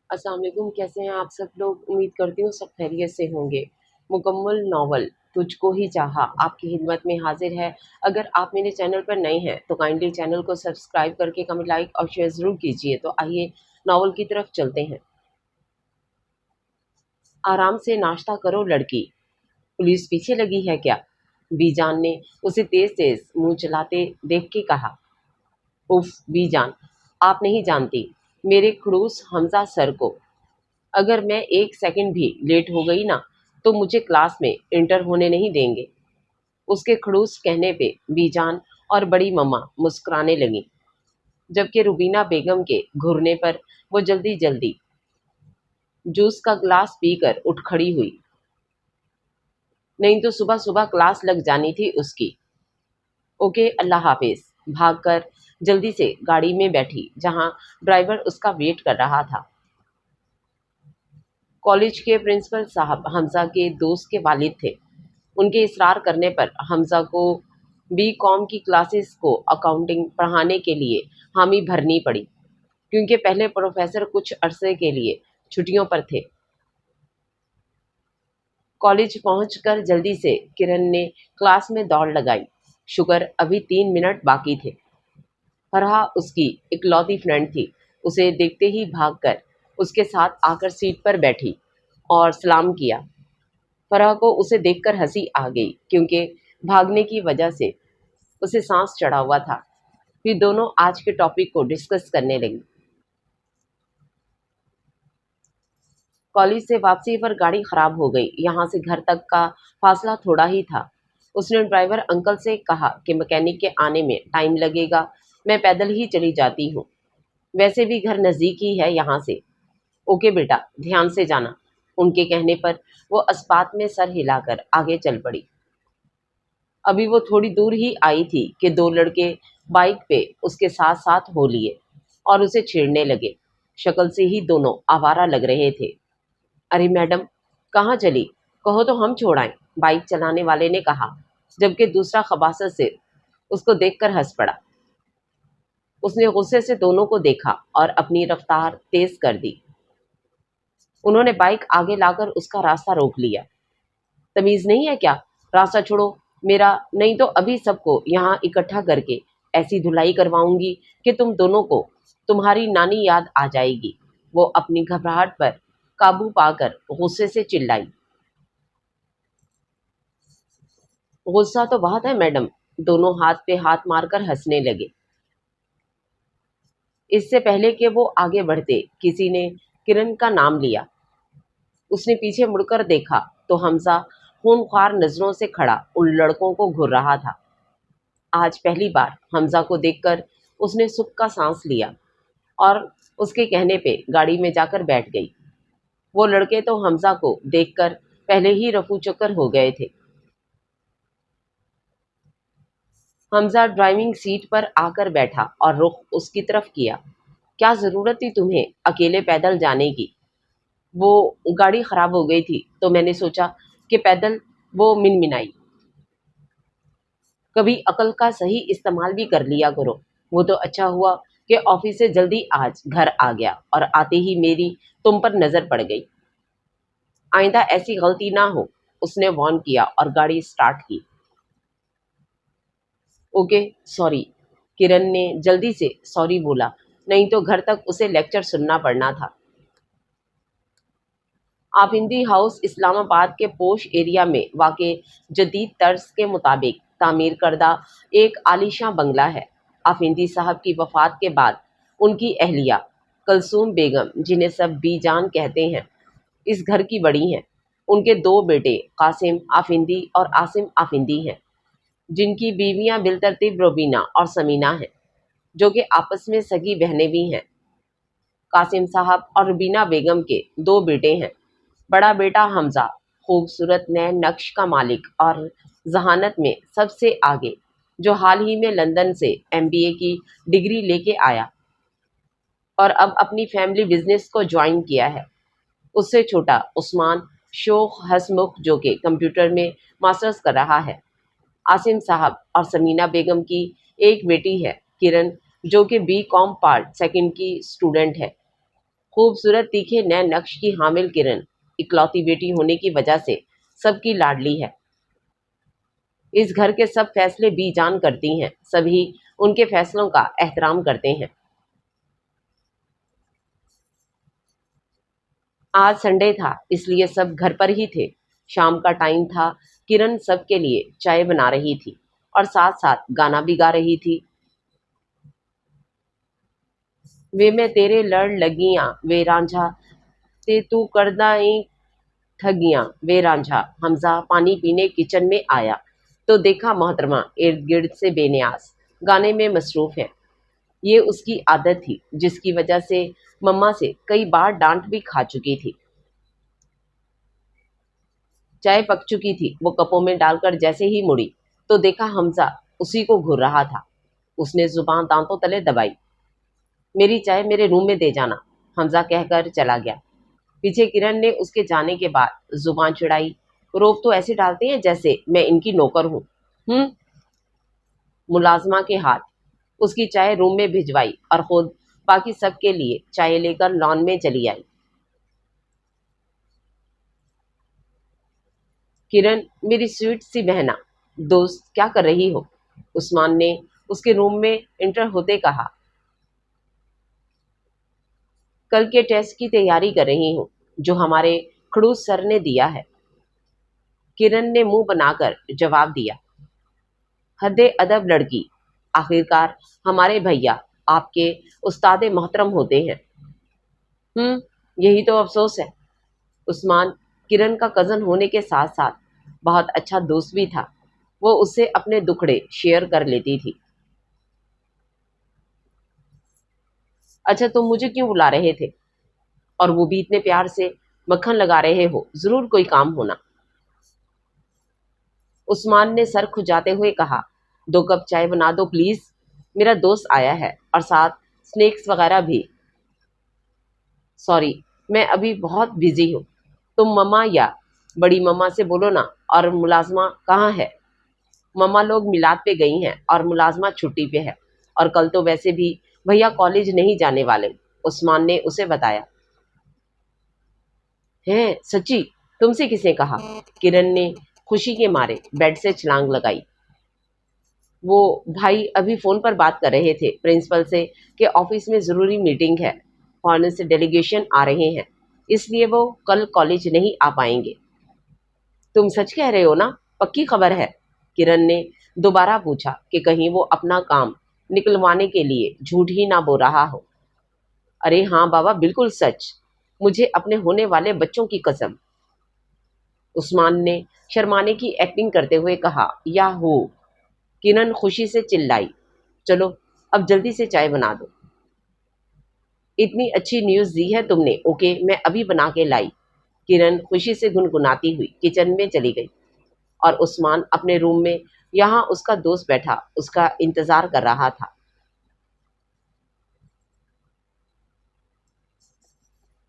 अस्सलाम वालेकुम। कैसे हैं आप सब लोग? उम्मीद करती हूँ सब खैरियत से होंगे। मुकम्मल नावल तुझको ही चाहा आपकी खिदमत में हाजिर है। अगर आप मेरे चैनल पर नए हैं तो काइंडली चैनल को सब्सक्राइब करके कमेंट, लाइक और शेयर ज़रूर कीजिए। तो आइए नावल की तरफ चलते हैं। आराम से नाश्ता करो लड़की, पुलिस पीछे लगी है क्या? बीजान ने उसे तेज तेज मुंह चलाते देख के कहा। उफ बीजान, आप नहीं जानती मेरे खड़ूस हमजा सर को। अगर मैं एक सेकंड भी लेट हो गई ना तो मुझे क्लास में इंटर होने नहीं देंगे। उसके खड़ूस कहने पे बीजान और बड़ी मम्मा मुस्कुराने लगी, जबकि रुबीना बेगम के घुरने पर वो जल्दी जल्दी जूस का ग्लास पीकर उठ खड़ी हुई। नहीं तो सुबह सुबह क्लास लग जानी थी उसकी। ओके, अल्लाह हाफिज। भागकर जल्दी से गाड़ी में बैठी जहां ड्राइवर उसका वेट कर रहा था। कॉलेज के प्रिंसिपल साहब हमजा के दोस्त के वालिद थे। उनके इसरार करने पर हमजा को बी कॉम की क्लासेस को अकाउंटिंग पढ़ाने के लिए हामी भरनी पड़ी, क्योंकि पहले प्रोफेसर कुछ अरसे के लिए छुट्टियों पर थे। कॉलेज पहुंचकर जल्दी से किरण ने क्लास में दौड़ लगाई। शुक्र अभी 3 मिनट बाकी थे। फरहा उसकी इकलौती फ्रेंड थी। उसे देखते ही भागकर उसके साथ आकर सीट पर बैठी और सलाम किया। फरहा को उसे देखकर हंसी आ गई, क्योंकि भागने की वजह से उसे सांस चढ़ा हुआ था। फिर दोनों आज के टॉपिक को डिस्कस करने लगी। कॉलेज से वापसी पर गाड़ी खराब हो गई। यहाँ से घर तक का फासला थोड़ा ही था। उसने ड्राइवर अंकल से कहा कि मैकेनिक के आने में टाइम लगेगा, मैं पैदल ही चली जाती हूँ। वैसे भी घर नज़दीक ही है यहाँ से। ओके बेटा, ध्यान से जाना। उनके कहने पर वो अस्पात में सर हिलाकर आगे चल पड़ी। अभी वो थोड़ी दूर ही आई थी कि दो लड़के बाइक पे उसके साथ साथ हो लिए और उसे छेड़ने लगे। शक्ल से ही दोनों आवारा लग रहे थे। अरे मैडम, कहाँ चली? कहो तो हम छोड़ाएं, बाइक चलाने वाले ने कहा, जबकि दूसरा खबासत से उसको देखकर हंस पड़ा। उसने गुस्से से दोनों को देखा और अपनी रफ्तार तेज कर दी। उन्होंने बाइक आगे लाकर उसका रास्ता रोक लिया। तमीज़ नहीं है क्या? रास्ता छोड़ो मेरा, नहीं तो अभी सबको यहाँ इकट्ठा करके ऐसी धुलाई करवाऊंगी कि तुम दोनों को तुम्हारी नानी याद आ जाएगी। वो अपनी घबराहट पर काबू पाकर गुस्से से चिल्लाई। गुस्सा तो बहुत है मैडम। दोनों हाथ पे हाथ मारकर हंसने लगे। इससे पहले कि वो आगे बढ़ते, किसी ने किरण का नाम लिया। उसने पीछे मुड़कर देखा तो हमजा खूनख्वार नजरों से खड़ा उन लड़कों को घूर रहा था। आज पहली बार हमजा को देखकर उसने सुख का सांस लिया और उसके कहने पे गाड़ी में जाकर बैठ गई। वो लड़के तो हमजा को देखकर पहले ही रफू चक्कर हो गए थे। हमजा ड्राइविंग सीट पर आकर बैठा और रुख उसकी तरफ किया। क्या ज़रूरत थी तुम्हें अकेले पैदल जाने की? वो गाड़ी खराब हो गई थी तो मैंने सोचा कि पैदल। वो मिनमिनाई। कभी अकल का सही इस्तेमाल भी कर लिया करो। वो तो अच्छा हुआ कि ऑफिस से जल्दी आज घर आ गया और आते ही मेरी तुम पर नज़र पड़ गई। आइंदा ऐसी गलती ना हो, उसने वार्न किया और गाड़ी स्टार्ट की। ओके सॉरी, किरण ने जल्दी से सॉरी बोला, नहीं तो घर तक उसे लेक्चर सुनना पड़ना था। आफिंदी हाउस इस्लामाबाद के पोश एरिया में वाक़ जदीद तर्ज के मुताबिक तामीर करदा एक आलीशान बंगला है। आफिंदी साहब की वफ़ात के बाद उनकी अहलिया कलसूम बेगम, जिन्हें सब बीजान कहते हैं, इस घर की बड़ी हैं। उनके दो बेटे कासिम आफिंदी और आसिम आफिंदी हैं, जिनकी बीवियां बिलतरतीब रोबीना और समीना हैं, जो कि आपस में सगी बहनें भी हैं। कासिम साहब और रुबीना बेगम के दो बेटे हैं। बड़ा बेटा हमजा खूबसूरत नए नक्श का मालिक और जहानत में सबसे आगे, जो हाल ही में लंदन से एमबीए की डिग्री लेके आया और अब अपनी फैमिली बिजनेस को ज्वाइन किया है। उससे छोटा उस्मान शोख हसमुख, जो कि कंप्यूटर में मास्टर्स कर रहा है। आसिम साहब और समीना बेगम की एक बेटी है किरण, जो कि बी कॉम पार्ट सेकंड की स्टूडेंट है। खूबसूरत तीखे नए नक्श की हामिल किरण इकलौती बेटी होने की वजह से सबकी लाडली है। इस घर के सब फैसले बीजान करती हैं, सभी उनके फैसलों का एहतराम करते हैं। आज संडे था इसलिए सब घर पर ही थे। शाम का टाइम था। किरण सबके लिए चाय बना रही थी और साथ साथ गाना भी गा रही थी। वे मैं तेरे लड़ लगियां वे रांझा ते तू करदा ई ठगियां वे रांझा। हमजा पानी पीने किचन में आया तो देखा मोहतरमा इर्द गिर्द से बेनियाज गाने में मसरूफ है। ये उसकी आदत थी जिसकी वजह से मम्मा से कई बार डांट भी खा चुकी थी। चाय पक चुकी थी। वो कपों में डालकर जैसे ही मुड़ी तो देखा हमजा उसी को घूर रहा था। उसने जुबान दांतों तले दबाई। मेरी चाय मेरे रूम में दे जाना, हमजा कहकर चला गया। पीछे किरण ने उसके जाने के बाद जुबान चिढ़ाई। रोब तो ऐसे डालते हैं जैसे मैं इनकी नौकर हूँ। मुलाजमा के हाथ उसकी चाय रूम में भिजवाई और खुद बाकी सबके लिए चाय लेकर लॉन में चली आई। किरण मेरी स्वीट सी बहना दोस्त क्या कर रही हो? उस्मान ने उसके रूम में इंटर होते कहा। कल के टेस्ट की तैयारी कर रही हूँ जो हमारे खड़ूस सर ने दिया है, किरण ने मुंह बनाकर जवाब दिया। हद अदब लड़की, आखिरकार हमारे भैया आपके उस्ताद मोहतरम होते हैं। यही तो अफसोस है। उस्मान किरण का कज़न होने के साथ साथ बहुत अच्छा दोस्त भी था। वो उससे अपने दुखड़े शेयर कर लेती थी। अच्छा तुम मुझे क्यों बुला रहे थे? और वो भी इतने प्यार से मक्खन लगा रहे हो, जरूर कोई काम होना। उस्मान ने सर खुजाते हुए कहा। 2 कप चाय बना दो प्लीज, मेरा दोस्त आया है और साथ स्नैक्स वगैरह भी। सॉरी, मैं अभी बहुत बिजी हूँ। तुम मम्मा या बड़ी मम्मा से बोलो ना। और मुलाजमा कहाँ है? मम्मा लोग मिलाद पे गई हैं और मुलाजमा छुट्टी पे है और कल तो वैसे भी भैया कॉलेज नहीं जाने वाले, उस्मान ने उसे बताया। हैं सच्ची? तुमसे किसने कहा? किरण ने खुशी के मारे बेड से छलांग लगाई। वो भाई अभी फ़ोन पर बात कर रहे थे प्रिंसिपल से कि ऑफिस में ज़रूरी मीटिंग है, फॉरेन से डेलीगेशन आ रहे हैं, इसलिए वो कल कॉलेज नहीं आ पाएंगे। तुम सच कह रहे हो ना? पक्की खबर है? किरण ने दोबारा पूछा कि कहीं वो अपना काम निकलवाने के लिए झूठ ही ना बोल रहा हो। अरे हाँ बाबा, बिल्कुल सच, मुझे अपने होने वाले बच्चों की कसम, उस्मान ने शर्माने की एक्टिंग करते हुए कहा। याहू, किरण खुशी से चिल्लाई। चलो अब जल्दी से चाय बना दो। इतनी अच्छी न्यूज़ दी है तुमने। ओके, मैं अभी बना के लाई। किरण खुशी से गुनगुनाती हुई किचन में चली गई और उस्मान अपने रूम में यहाँ उसका दोस्त बैठा उसका इंतजार कर रहा था।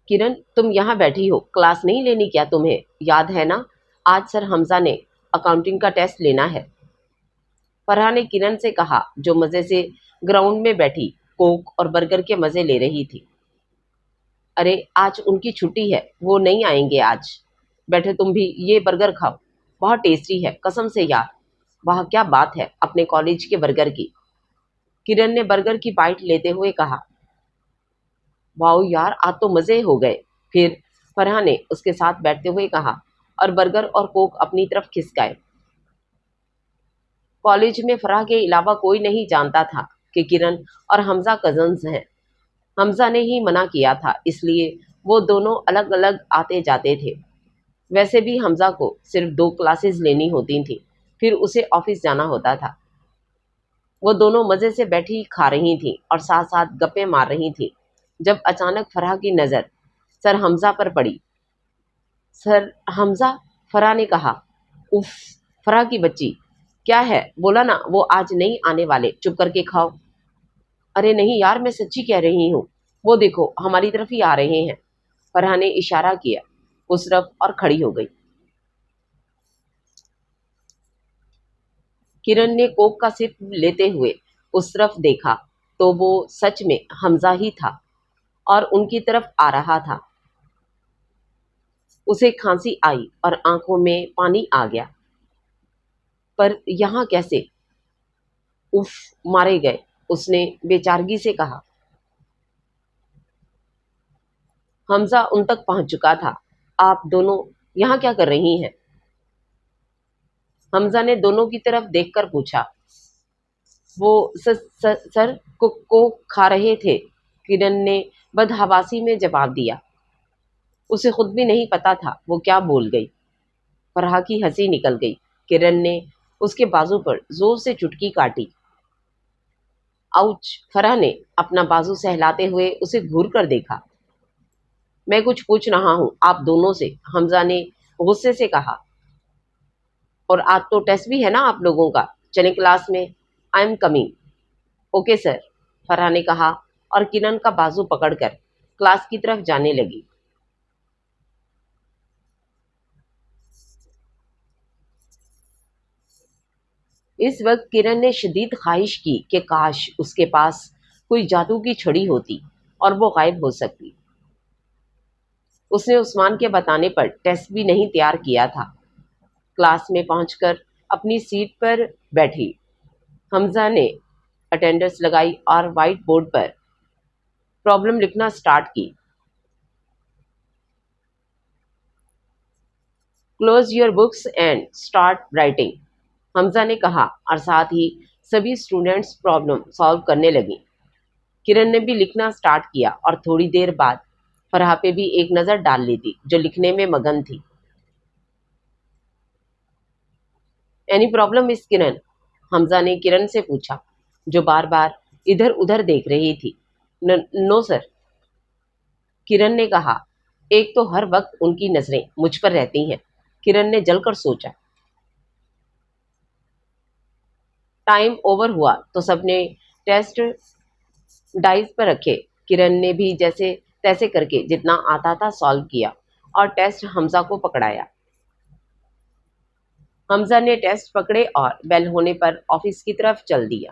किरण तुम यहाँ बैठी हो, क्लास नहीं लेनी क्या तुम्हें? याद है ना, आज सर हमजा ने अकाउंटिंग का टेस्ट लेना है। फरहा ने किरण से कहा जो मज़े से ग्राउंड में बैठी कोक और बर्गर के मज़े ले रही थी। अरे आज उनकी छुट्टी है, वो नहीं आएंगे आज। बैठे तुम भी, ये बर्गर खाओ, बहुत टेस्टी है कसम से यार। वाह क्या बात है अपने कॉलेज के बर्गर की, किरण ने बर्गर की बाइट लेते हुए कहा। वाह यार, आज तो मज़े हो गए। फिर फरहा ने उसके साथ बैठते हुए कहा और बर्गर और कोक अपनी तरफ खिसकाए। कॉलेज में फरहा के अलावा कोई नहीं जानता था कि किरण और हमजा कजन्स हैं। हमजा ने ही मना किया था, इसलिए वो दोनों अलग अलग आते जाते थे। वैसे भी हमजा को सिर्फ 2 क्लासेस लेनी होती थी, फिर उसे ऑफिस जाना होता था। वो दोनों मज़े से बैठी खा रही थी और साथ साथ गप्पे मार रही थी जब अचानक फरहा की नज़र सर हमजा पर पड़ी। सर हमजा, फरहा ने कहा। उफ, फरहा की बच्ची, क्या है? बोला ना वो आज नहीं आने वाले, चुप करके खाओ। अरे नहीं यार, मैं सच्ची कह रही हूँ, वो देखो हमारी तरफ ही आ रहे हैं। फरहा ने इशारा किया उस तरफ और खड़ी हो गई। किरण ने कोक का सिप लेते हुए उस तरफ देखा तो वो सच में हमजा ही था। اور ان کی طرف آ رہا تھا۔ اسے کھانسی آئی اور آنکھوں میں پانی آ گیا۔ پر یہاں کیسے؟ اف، مارے گئے، اس نے بے چارگی سے کہا۔ حمزہ ان تک پہنچ چکا تھا۔ آپ دونوں یہاں کیا کر رہی ہیں؟ حمزہ نے دونوں کی طرف دیکھ کر پوچھا۔ وہ سر کو کھا رہے تھے، کرن نے بدحواسی میں جواب دیا۔ اسے خود بھی نہیں پتا تھا وہ کیا بول گئی۔ فرحہ کی ہنسی نکل گئی۔ کرن نے اس کے بازو پر زور سے چٹکی کاٹی۔ آؤچ! فرح نے اپنا بازو سہلاتے ہوئے اسے گھور کر دیکھا۔ میں کچھ پوچھ رہا ہوں آپ دونوں سے، حمزہ نے غصے سے کہا۔ اور آج تو ٹیسٹ بھی ہے نا آپ لوگوں کا، چلیں کلاس میں۔ I am coming. Okay sir, Farah نے کہا اور کرن کا بازو پکڑ کر کلاس کی طرف جانے لگی۔ اس وقت کرن نے شدید خواہش کی کہ کاش اس کے پاس کوئی جادو کی چھڑی ہوتی اور وہ غائب ہو سکتی۔ اس نے عثمان کے بتانے پر ٹیسٹ بھی نہیں تیار کیا تھا۔ کلاس میں پہنچ کر اپنی سیٹ پر بیٹھی۔ حمزہ نے اٹینڈنس لگائی اور وائٹ بورڈ پر پرابلم لکھنا سٹارٹ کی۔ Close your books and start writing, Hamza نے کہا اور ساتھ ہی سبھی اسٹوڈنٹس پرابلم سالو کرنے لگیں۔ کرن نے بھی لکھنا سٹارٹ کیا اور تھوڑی دیر بعد فرح پہ بھی ایک نظر ڈال لی تھی جو لکھنے میں مگن تھی۔ اینی پرابلم مس کرن؟ حمزہ نے کرن سے پوچھا جو بار بار ادھر ادھر دیکھ رہی تھی۔ نو سر، کرن نے کہا۔ ایک تو ہر وقت ان کی نظریں مجھ پر رہتی ہیں، کرن نے جل کر سوچا۔ ٹائم اوور ہوا تو سب نے ٹیسٹ ڈائز پر رکھے۔ کرن نے بھی جیسے تیسے کر کے جتنا آتا تھا سالو کیا اور ٹیسٹ حمزہ کو پکڑایا۔ حمزہ نے ٹیسٹ پکڑے اور بیل ہونے پر آفس کی طرف چل دیا۔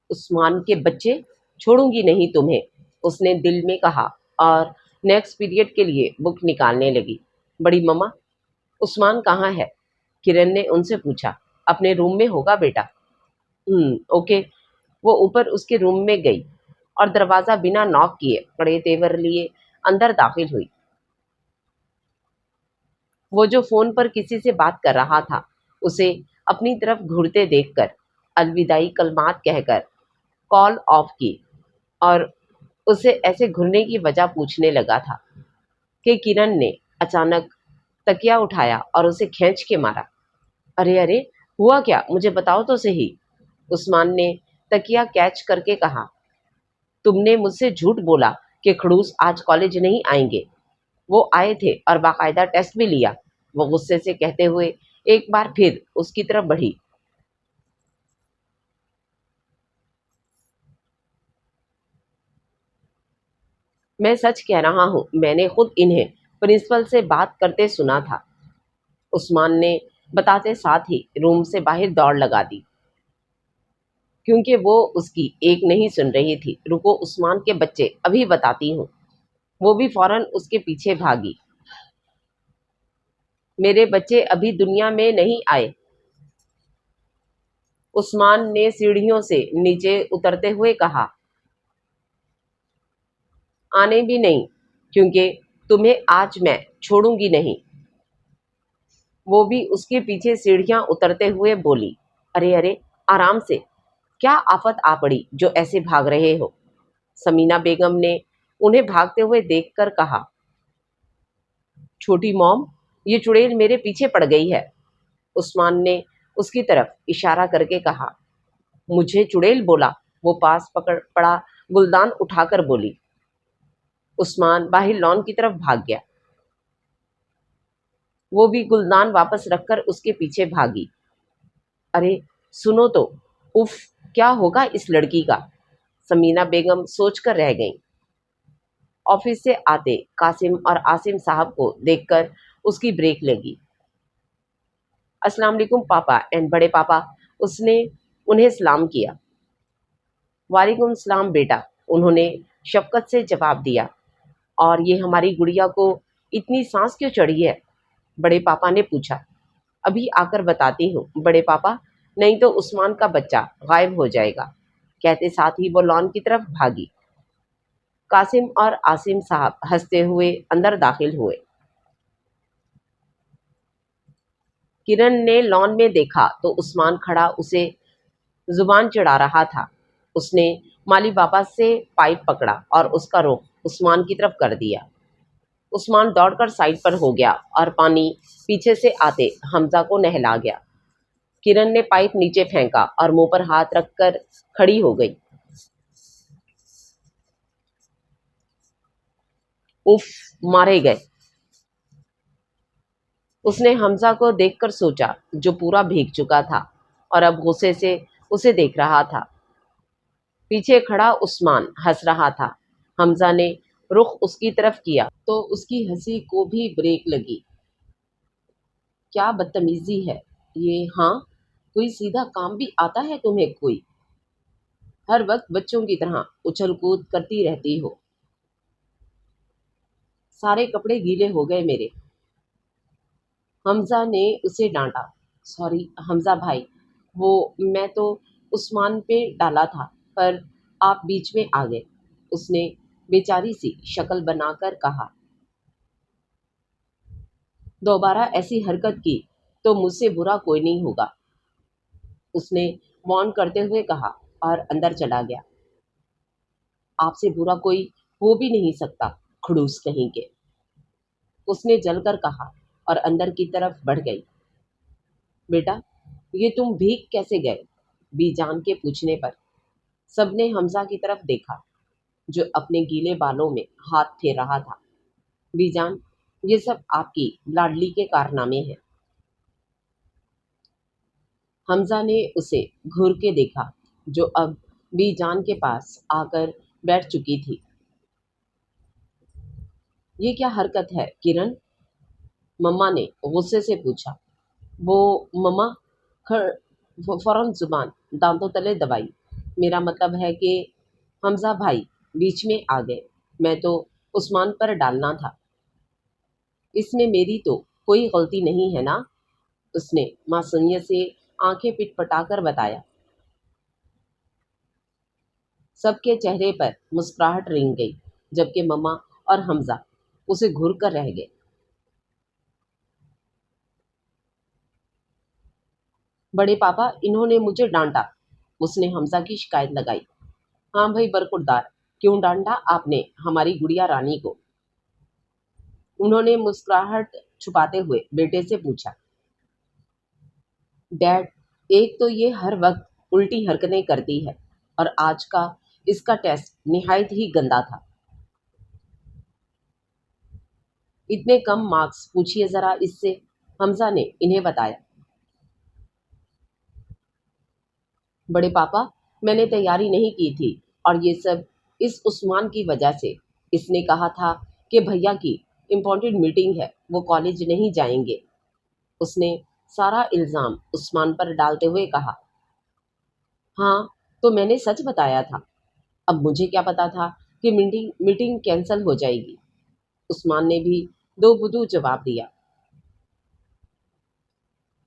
عثمان کے بچے، چھوڑوں گی نہیں تمہیں، اس نے دل میں کہا اور نیکسٹ پیریڈ کے لیے بک نکالنے لگی۔ بڑی مما، عثمان کہاں ہے؟ کرن نے ان سے پوچھا۔ اپنے روم میں ہوگا بیٹا۔ اوکے۔ وہ اوپر اس کے روم میں گئی اور دروازہ بنا ناک کیے کڑے تیور لیے اندر داخل ہوئی۔ وہ جو فون پر کسی سے بات کر رہا تھا اسے اپنی طرف گھورتے دیکھ کر الوداعی کلمات کہہ کر کال آف کی اور اسے ایسے گھرنے کی وجہ پوچھنے لگا تھا کہ کرن نے اچانک تکیا اٹھایا اور اسے کھینچ کے مارا۔ ارے ارے، ہوا کیا؟ مجھے بتاؤ تو صحیح، عثمان نے تکیا کیچ کر کے کہا۔ تم نے مجھ سے جھوٹ بولا کہ خڑوس آج کالج نہیں آئیں گے۔ وہ آئے تھے اور باقاعدہ ٹیسٹ بھی لیا، وہ غصے سے کہتے ہوئے ایک بار پھر اس کی طرف بڑھی۔ میں سچ کہہ رہا ہوں، میں نے خود انہیں پرنسپل سے بات کرتے سنا تھا، عثمان نے بتاتے ساتھ ہی روم سے باہر دوڑ لگا دی کیونکہ وہ اس کی ایک نہیں سن رہی تھی۔ رکو عثمان کے بچے، ابھی بتاتی ہوں۔ وہ بھی فوراً اس کے پیچھے بھاگی۔ میرے بچے ابھی دنیا میں نہیں آئے، عثمان نے سیڑھیوں سے نیچے اترتے ہوئے کہا۔ آنے بھی نہیں، کیونکہ تمہیں آج میں چھوڑوں گی نہیں، وہ بھی اس کے پیچھے سیڑھیاں اترتے ہوئے بولی۔ ارے ارے، آرام سے، کیا آفت آ پڑی جو ایسے بھاگ رہے ہو؟ سمینہ بیگم نے انہیں بھاگتے ہوئے دیکھ کر کہا۔ چھوٹی موم، یہ چڑیل میرے پیچھے پڑ گئی ہے، عثمان نے اس کی طرف اشارہ کر کے کہا۔ مجھے چڑیل بولا؟ وہ پاس پڑا گلدان اٹھا کر بولی۔ عثمان باہر لان کی طرف بھاگ گیا۔ وہ بھی گلدان واپس رکھ کر اس کے پیچھے بھاگی۔ ارے سنو تو، اف، کیا ہوگا اس لڑکی کا؟ سمینہ بیگم سوچ کر رہ گئیں۔ آفس سے آتے قاسم اور عاصم صاحب کو دیکھ کر اس کی بریک لگی۔ السلام علیکم پاپا اینڈ بڑے پاپا، اس نے انہیں سلام کیا۔ وعلیکم السلام بیٹا، انہوں نے शफ़क़त से जवाब दिया। और ये हमारी गुड़िया को इतनी सांस क्यों चढ़ी है? बड़े पापा ने पूछा। अभी आकर बताती हूँ बड़े पापा, नहीं तो उस्मान का बच्चा गायब हो जाएगा। कहते साथ ही वो लॉन की तरफ भागी। कासिम और आसिम साहब हंसते हुए अंदर दाखिल हुए। किरण ने लॉन में देखा तो उस्मान खड़ा उसे जुबान चढ़ा रहा था। उसने माली बाबा से पाइप पकड़ा और उसका रुख उस्मान की तरफ कर दिया। उस्मान दौड़कर साइड पर हो गया और पानी पीछे से आते हमजा को नहला गया। किरण ने पाइप नीचे फेंका और मुंह पर हाथ रखकर खड़ी हो गई। उफ, मारे गए। उसने हमजा को देखकर सोचा, जो पूरा भीग चुका था और अब गुस्से से उसे देख रहा था। पीछे खड़ा उस्मान हंस रहा था। हमजा ने रुख उसकी तरफ किया तो उसकी हंसी को भी ब्रेक लगी। क्या बदतमीजी है ये? हाँ, कोई सीधा काम भी आता है तुम्हें? कोई हर वक्त बच्चों की तरह उछल कूद करती रहती हो। सारे कपड़े गीले हो गए मेरे। हमजा ने उसे डांटा। सॉरी हमजा भाई, वो मैं तो उस्मान पे डाला था, पर आप बीच में आ गए। उसने बेचारी सी शक्ल बनाकर कहा। दोबारा ऐसी हरकत की तो मुझसे बुरा कोई नहीं होगा, उसने मौन करते हुए कहा और अंदर चला गया। आपसे बुरा कोई हो भी नहीं सकता, खड़ूस कहीं के, उसने जलकर कहा और अंदर की तरफ बढ़ गई। बेटा, ये तुम भीग कैसे गए? बीजान के पूछने पर सबने हमजा की तरफ देखा, जो अपने गीले बालों में हाथ फेर रहा था। बीजान, ये सब आपकी लाडली के कारनामे हैं। हमजा ने उसे घूर के देखा, जो अब बीजान के पास आकर बैठ चुकी थी। ये क्या हरकत है किरण? मम्मा ने गुस्से से पूछा। वो मम्मा फौरन जुबान दांतों तले दबाई। मेरा मतलब है कि हमजा भाई बीच में आ गए। मैं तो उस्मान पर डालना था। इसमें मेरी तो कोई गलती नहीं है ना, उसने मासूमियत से आंखें पिटपटाकर बताया। सबके चेहरे पर मुस्कुराहट रेंग गई, जबकि मम्मा और हमजा उसे घूर कर रह गए। बड़े पापा, इन्होंने मुझे डांटा, उसने हमजा की शिकायत लगाई। हाँ भाई बरखुरदार, क्यों डांटा आपने हमारी गुड़िया रानी को? उन्होंने मुस्कुराहट छुपाते हुए बेटे से पूछा। डैड, एक तो ये हर वक्त उल्टी हरकतें करती है और आज का इसका टेस्ट निहायत ही गंदा था। इतने कम मार्क्स पूछिए ज़रा इससे, हमजा ने इन्हें बताया। बड़े पापा, मैंने तैयारी नहीं की थी और ये सब इस उस्मान की वजह से। इसने कहा था कि भैया की इम्पोर्टेंट मीटिंग है, वो कॉलेज नहीं जाएंगे। उसने सारा इल्ज़ाम उस्मान पर डालते हुए कहा। हाँ, तो मैंने सच बताया था। अब मुझे क्या पता था कि मीटिंग मीटिंग कैंसिल हो जाएगी। उस्मान ने भी दो बुदू जवाब दिया।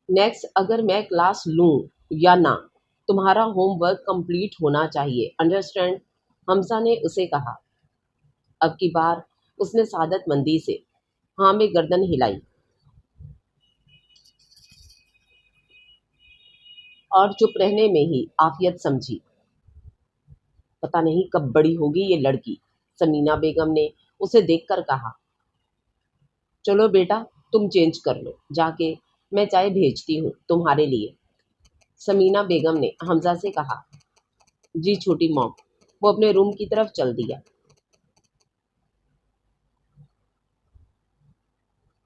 नेक्स्ट अगर मैं क्लास लूँ या ना, तुम्हारा होमवर्क कंप्लीट होना चाहिए, अंडरस्टैंड? हमजा ने उसे कहा। अब की बार उसने सादतमंदी से हाँ में गर्दन हिलाई और चुप रहने में ही आफियत समझी। पता नहीं कब बड़ी होगी ये लड़की, समीना बेगम ने उसे देखकर कहा। चलो बेटा, तुम चेंज कर लो जाके, मैं चाय भेजती हूँ तुम्हारे लिए, समीना बेगम ने हमजा से कहा। जी छोटी मॉम, वो अपने रूम की तरफ चल दिया।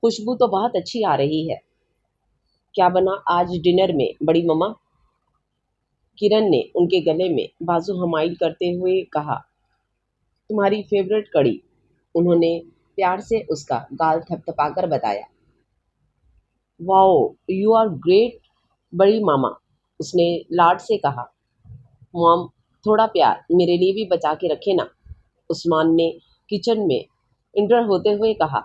खुशबू तो बहुत अच्छी आ रही है। क्या बना आज डिनर में बड़ी मम्मा? किरण ने उनके गले में बाजू हमाइल करते हुए कहा। तुम्हारी फेवरेट कड़ी, उन्होंने प्यार से उसका गाल थपथपाकर बताया। वाओ, यू आर ग्रेट बड़ी मामा, उसने लाड से कहा। मॉम, थोड़ा प्यार मेरे लिए भी बचा के रखे ना, عثمان نے کچن میں انٹر ہوتے ہوئے کہا،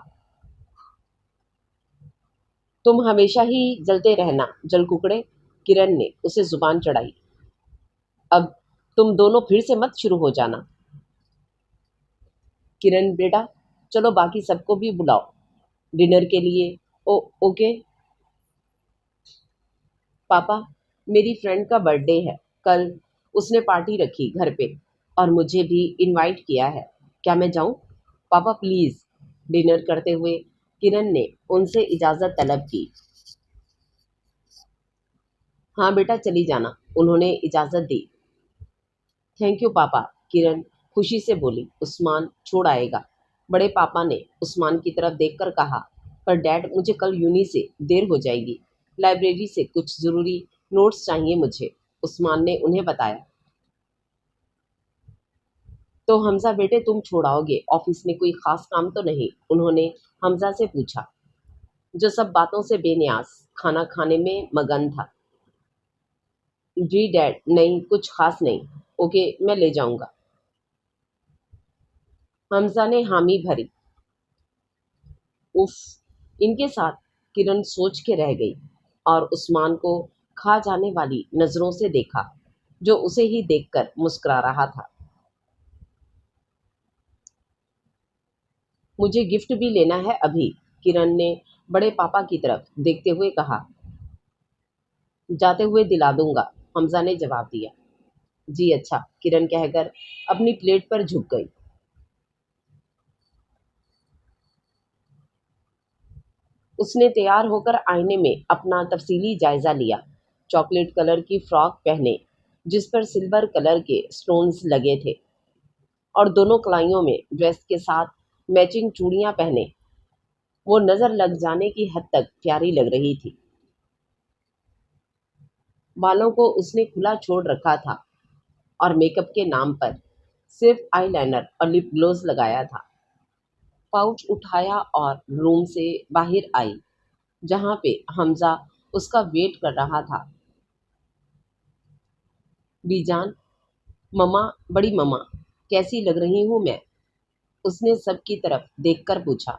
تم ہمیشہ ہی جلتے رہنا جل ککڑے۔ کرن نے اسے زبان چڑھائی، اب تم دونوں پھر سے مت شروع ہو جانا۔ کرن بیٹا چلو باقی سب کو بھی بلاؤ ڈنر کے لیے۔ اوکے پاپا، میری فرینڈ کا برتھ ڈے ہے کل، اس نے پارٹی رکھی گھر پہ اور مجھے بھی انوائٹ کیا ہے، کیا میں جاؤں؟ پاپا پلیز۔ ڈنر کرتے ہوئے کرن نے ان سے اجازت طلب کی۔ ہاں بیٹا چلی جانا، انہوں نے اجازت دی۔ تھینک یو پاپا، کرن خوشی سے بولی۔ عثمان چھوڑ آئے گا؟ بڑے پاپا نے عثمان کی طرف دیکھ کر کہا، پر ڈیڈ مجھے کل یونی سے دیر ہو جائے گی، لائبریری سے کچھ ضروری نوٹس چاہیے مجھے، عثمان نے انہیں بتایا۔ تو حمزہ بیٹے تم چھوڑاؤ گے آفس میں کوئی خاص کام تو نہیں؟ انہوں نے حمزہ سے پوچھا جو سب باتوں سے بے نیاز کھانا کھانے میں مگن تھا۔ جی ڈیڈ نہیں کچھ خاص نہیں۔ اوکے میں لے جاؤں گا۔ حمزہ نے حامی بھری۔ اف ان کے ساتھ کرن سوچ کے رہ گئی اور عثمان کو کھا جانے والی نظروں سے دیکھا جو اسے ہی دیکھ کر مسکرا رہا تھا۔ مجھے گفٹ بھی لینا ہے ابھی، کرن نے بڑے پاپا کی طرف دیکھتے ہوئے کہا۔ جاتے ہوئے دلا دوں گا، حمزہ نے جواب دیا۔ جی اچھا، کرن کہہ کر اپنی پلیٹ پر جھک گئی۔ اس نے تیار ہو کر آئینے میں اپنا تفصیلی جائزہ لیا۔ چاکلیٹ کلر کی فراک پہنے جس پر سلور کلر کے سٹونز لگے تھے اور دونوں کلائیوں میں ڈریس کے ساتھ میچنگ چوڑیاں پہنے، وہ نظر لگ جانے کی حد تک پیاری لگ رہی تھی۔ بالوں کو اس نے کھلا چھوڑ رکھا تھا اور میک اپ کے نام پر صرف آئی لائنر اور لپ گلوز لگایا تھا۔ پاؤچ اٹھایا اور روم سے باہر آئی جہاں پہ حمزہ اس کا ویٹ کر رہا تھا۔ بی جان، مما، بڑی مما، کیسی لگ رہی ہوں میں؟ اس نے سب کی طرف دیکھ کر پوچھا۔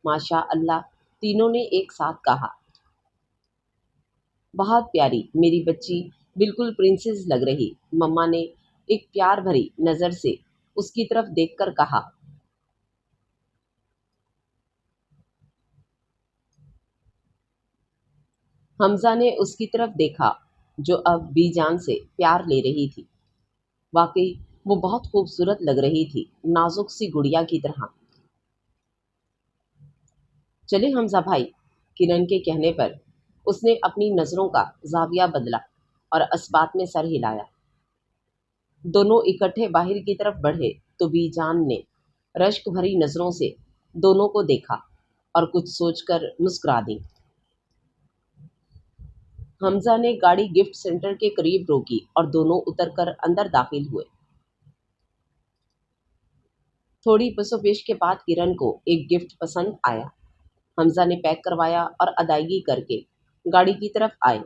ماشاء اللہ، تینوں نے ایک ساتھ کہا۔ بہت پیاری میری بچی، بالکل پرنسس لگ رہی، مما نے ایک پیار بھری نظر سے اس کی طرف دیکھ کر کہا۔ حمزہ نے اس کی طرف دیکھا جو اب بی جان سے پیار لے رہی تھی۔ واقعی وہ بہت خوبصورت لگ رہی تھی، نازک سی گڑیا کی طرح۔ چلے حمزہ بھائی، کرن کے کہنے پر اس نے اپنی نظروں کا زاویہ بدلا اور اسبات میں سر ہلایا۔ دونوں اکٹھے باہر کی طرف بڑھے تو بی جان نے رشک بھری نظروں سے دونوں کو دیکھا اور کچھ سوچ کر مسکرا دی۔ حمزہ نے گاڑی گفٹ سینٹر کے قریب روکی اور دونوں اتر کر اندر داخل ہوئے۔ تھوڑی پس و پیش کے بعد کرن کو ایک گفٹ پسند آیا۔ حمزہ نے پیک کروایا اور ادائیگی کر کے گاڑی کی طرف آئے۔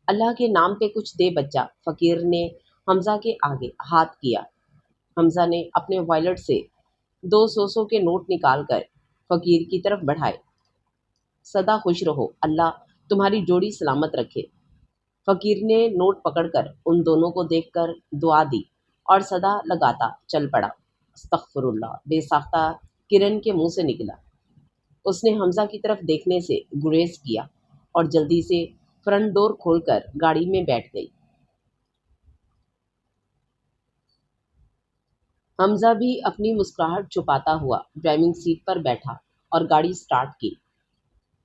اللہ کے نام پہ کچھ دے بچہ، فقیر نے حمزہ کے آگے ہاتھ کیا۔ حمزہ نے اپنے وائلٹ سے 200 کے نوٹ نکال کر فقیر کی طرف بڑھائے۔ سدا خوش رہو، اللہ تمہاری جوڑی سلامت رکھے۔ فقیر نے نوٹ پکڑ کر ان دونوں کو دیکھ کر دعا دی اور صدا لگاتا چل پڑا۔ استغفر اللہ، بے ساختہ کرن کے منہ سے نکلا۔ اس نے حمزہ کی طرف دیکھنے سے گریز کیا اور جلدی سے فرنٹ ڈور کھول کر گاڑی میں بیٹھ گئی۔ حمزہ بھی اپنی مسکراہٹ چھپاتا ہوا ڈرائیونگ سیٹ پر بیٹھا اور گاڑی سٹارٹ کی۔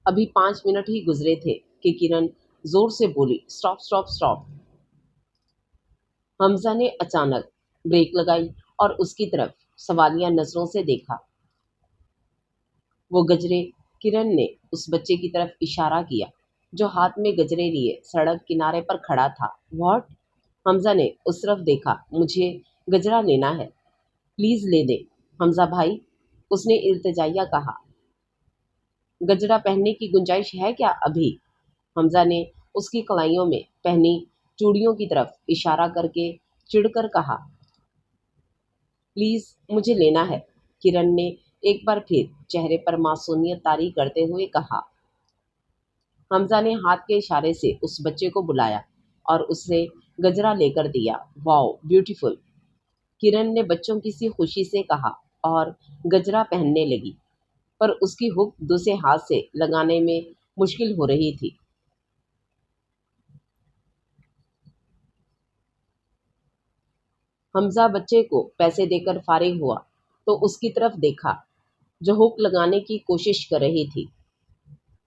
ابھی 5 منٹ ہی گزرے تھے کہ کرن زور سے بولی، سٹاپ سٹاپ سٹاپ۔ حمزہ نے اچانک بریک لگائی اور اس کی طرف سوالیہ نظروں سے دیکھا۔ وہ گجرے، کرن نے اس بچے کی طرف اشارہ کیا جو ہاتھ میں گجرے لیے سڑک کنارے پر کھڑا تھا۔ واٹ؟ حمزہ نے اس طرف دیکھا۔ مجھے گجرا لینا ہے، پلیز لے دے حمزہ بھائی، اس نے التجائیہ کہا۔ گجرا پہننے کی گنجائش ہے کیا ابھی؟ حمزہ نے اس کی کلائیوں میں پہنی چوڑیوں کی طرف اشارہ کر کے چڑھ کر کہا۔ प्लीज़ मुझे लेना है, किरण ने एक बार फिर चेहरे पर मासूमियत तारी करते हुए कहा। हमजा ने हाथ के इशारे से उस बच्चे को बुलाया और उसे गजरा लेकर दिया। वाओ ब्यूटीफुल, किरण ने बच्चों की सी खुशी से कहा और गजरा पहनने लगी, पर उसकी हुक दूसरे हाथ से लगाने में मुश्किल हो रही थी। हमजा बच्चे को पैसे देकर फारिग हुआ तो उसकी तरफ देखा जो हुक लगाने की कोशिश कर रही थी।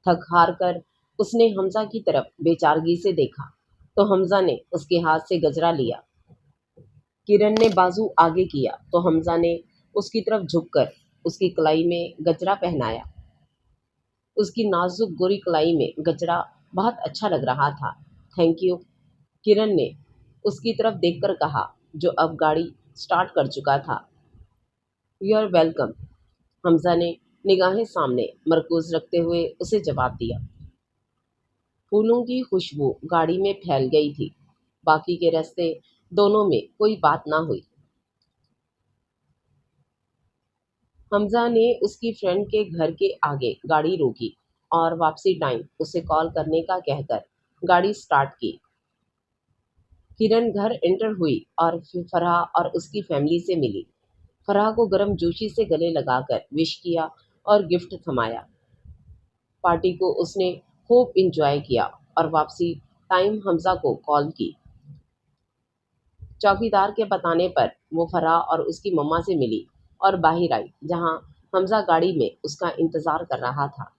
थक हार कर उसने हमजा की तरफ बेचारगी से देखा तो हमजा ने उसके हाथ से गजरा लिया। किरण ने बाजू आगे किया तो हमजा ने उसकी तरफ झुककर उसकी कलाई में गजरा पहनाया। उसकी नाजुक गोरी कलाई में गजरा बहुत अच्छा लग रहा था। थैंक यू, किरण ने उसकी तरफ देखकर कहा, जो अब गाड़ी स्टार्ट कर चुका था। यू आर वेलकम, हमजा ने निगाहें सामने मरकूज रखते हुए उसे जवाब दिया। फूलों की खुशबू गाड़ी में फैल गई थी। बाकी के रास्ते दोनों में कोई बात ना हुई। हमजा ने उसकी फ्रेंड के घर के आगे गाड़ी रोकी और वापसी टाइम उसे कॉल करने का कहकर गाड़ी स्टार्ट की। किरण घर एंटर हुई और फिर फराह और उसकी फैमिली से मिली। फराह को गर्म जोशी से गले लगाकर विश किया और गिफ्ट थमाया। पार्टी को उसने खूब इंजॉय किया और वापसी टाइम हमजा को कॉल की। चौकीदार के बताने पर वो फराह और उसकी मम्मा से मिली और बाहर आई, जहां हमजा गाड़ी में उसका इंतजार कर रहा था।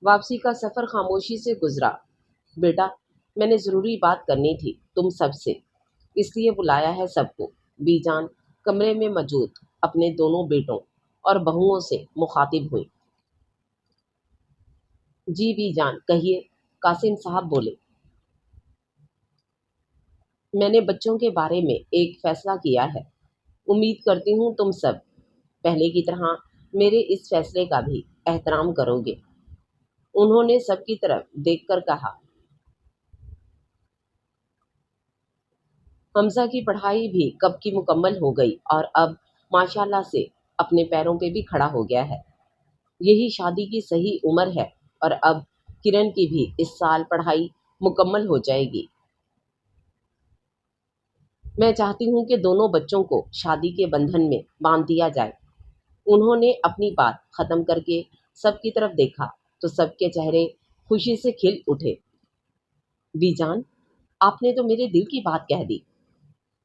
वापसी का सफ़र खामोशी से गुजरा। बेटा, मैंने ज़रूरी बात करनी थी तुम सबसे, इसलिए बुलाया है सबको। बीजान कमरे में मौजूद अपने दोनों बेटों और बहुओं से मुखातिब हुई। जी बीजान, कहिए, कासिम साहब बोले। मैंने बच्चों के बारे में एक फ़ैसला किया है। उम्मीद करती हूँ तुम सब पहले की तरह मेरे इस फैसले का भी एहतराम करोगे। उन्होंने सबकी तरफ देखकर कहा। हमजा की पढ़ाई भी कब की मुकम्मल हो गई और अब माशाल्लाह से अपने पैरों पे भी खड़ा हो गया है। यही शादी की सही उम्र है और अब किरण की भी इस साल पढ़ाई मुकम्मल हो जाएगी। मैं चाहती हूँ कि दोनों बच्चों को शादी के बंधन में बांध दिया जाए। उन्होंने अपनी बात ख़त्म करके सबकी तरफ देखा तो सबके चेहरे खुशी से खिल उठे। बीजान, आपने तो मेरे दिल की बात कह दी।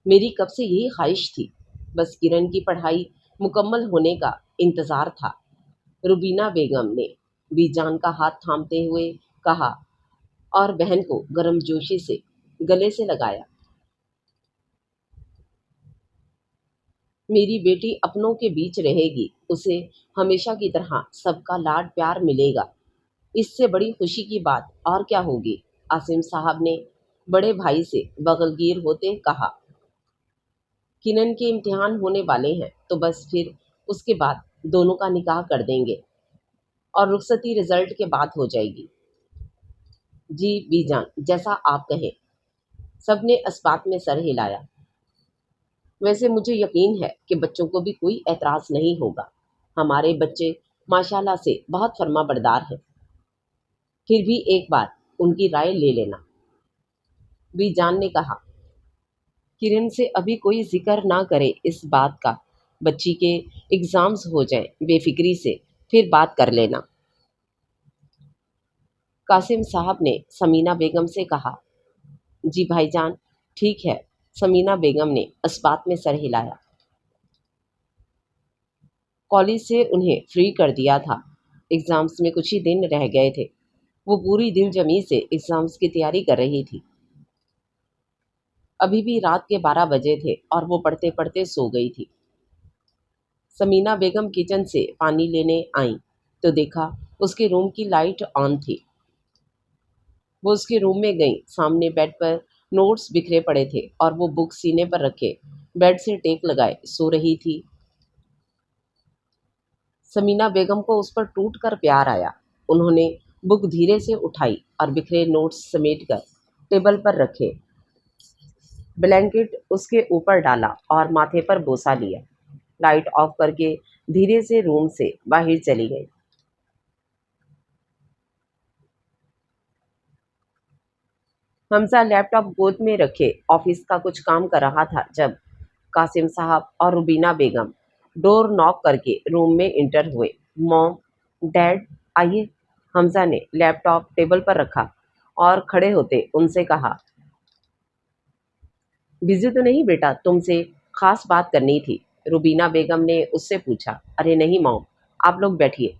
मेरी कब से यही ख्वाहिश थी। बस किरण की पढ़ाई मुकम्मल होने का इंतज़ार था। रुबीना बेगम ने बीजान का हाथ थामते हुए कहा और बहन को गर्मजोशी से गले से लगाया। मेरी बेटी अपनों के बीच रहेगी, उसे हमेशा की तरह सबका लाड प्यार मिलेगा। इससे बड़ी खुशी की बात और क्या होगी। आसिम साहब ने बड़े भाई से बगलगीर होते कहा। किरण के इम्तिहान होने वाले हैं तो बस फिर उसके बाद दोनों का निकाह कर देंगे और रुखसती रिजल्ट के बाद हो जाएगी। जी बीजान, जैसा आप कहें, सबने इस बात में सर हिलाया। वैसे मुझे यकीन है कि बच्चों को भी कोई एतराज़ नहीं होगा। हमारे बच्चे माशाल्लाह से बहुत फर्मा बरदार हैं। फिर भी एक बार उनकी राय ले लेना, बीजान ने कहा। किरण से अभी कोई जिक्र ना करे इस बात का। बच्ची के एग्ज़ाम्स हो जाएं बेफिक्री से, फिर बात कर लेना। कासिम साहब ने समीना बेगम से कहा। जी भाईजान, ठीक है, समीना बेगम ने इस बात में सर हिलाया। कॉलेज से उन्हें फ्री कर दिया था। एग्ज़ाम्स में कुछ ही दिन रह गए थे। वो पूरी दिलजमी से एग्ज़ाम्स की तैयारी कर रही थी। अभी भी रात के 12 बजे थे और वो पढ़ते पढ़ते सो गई थी। समीना बेगम किचन से पानी लेने आईं तो देखा उसके रूम की लाइट ऑन थी। वो उसके रूम में गई। सामने बेड पर नोट्स बिखरे पड़े थे और वो बुक सीने पर रखे बेड से टेक लगाए सो रही थी। समीना बेगम को उस पर टूट कर प्यार आया। उन्होंने बुक धीरे से उठाई और बिखरे नोट्स समेट कर टेबल पर रखे। ब्लैंकेट उसके ऊपर डाला और माथे पर बोसा लिया। लाइट ऑफ करके धीरे से रूम से बाहर चली गई। हमजा लैपटॉप गोद में रखे ऑफिस का कुछ काम कर रहा था जब कासिम साहब और रुबीना बेगम डोर नॉक करके रूम में इंटर हुए। मॉम, डैड, आइए। हमजा ने लैपटॉप टेबल पर रखा और खड़े होते उनसे कहा, बिजी तो नहीं बेटा, तुमसे खास बात करनी थी। रुबीना बेगम ने उससे पूछा। अरे नहीं मॉम, आप लोग बैठिए।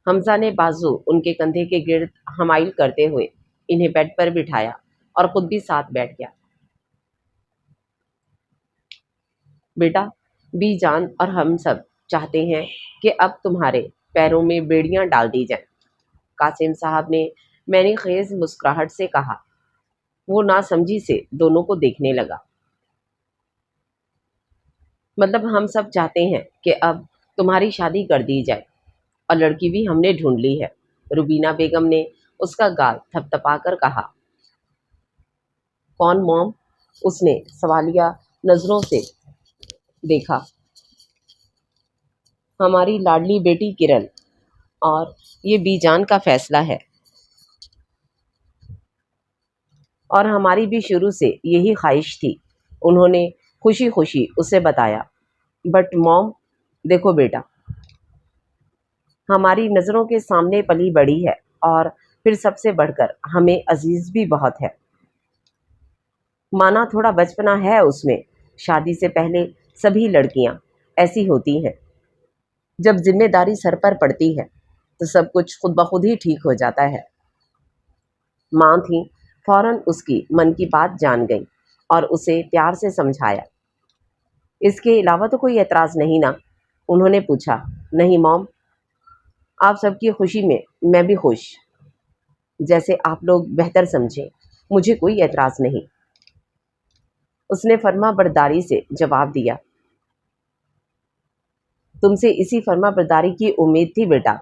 हमजा ने बाजू उनके कंधे के गिर्द हमाइल करते हुए इन्हें बेड पर बिठाया और खुद भी साथ बैठ गया। बेटा, बी जान और हम सब चाहते हैं कि अब तुम्हारे पैरों में बेड़ियां डाल दी जाएं। कासिम साहब ने मैंने खेज मुस्कुराहट से कहा। वो नासमझी से दोनों को देखने लगा। मतलब हम सब चाहते हैं कि अब तुम्हारी शादी कर दी जाए और लड़की भी हमने ढूंढ ली है। रुबीना बेगम ने उसका गाल थपथपाकर कहा। कौन मॉम? उसने सवालिया नजरों से देखा। हमारी लाडली बेटी किरण, और ये बीजान का फैसला है और हमारी भी शुरू से यही ख्वाहिश थी। उन्होंने खुशी खुशी उसे बताया। बट मॉम, देखो बेटा, हमारी नज़रों के सामने पली बड़ी है और फिर सबसे बढ़कर हमें अजीज़ भी बहुत है। माना थोड़ा बचपना है उसमें। शादी से पहले सभी लड़कियां ऐसी होती हैं। जब जिम्मेदारी सर पर पड़ती है तो सब कुछ खुद ब खुद ही ठीक हो जाता है। माँ थी, फौरन उसकी मन की बात जान गई और उसे प्यार से समझाया। इसके अलावा तो कोई एतराज़ नहीं ना? उन्होंने पूछा। नहीं मॉम, आप सबकी खुशी में मैं भी खुश। जैसे आप लोग बेहतर समझें, मुझे कोई एतराज़ नहीं। उसने फर्मा बरदारी से जवाब दिया। तुमसे इसी फर्मा बरदारी की उम्मीद थी बेटा।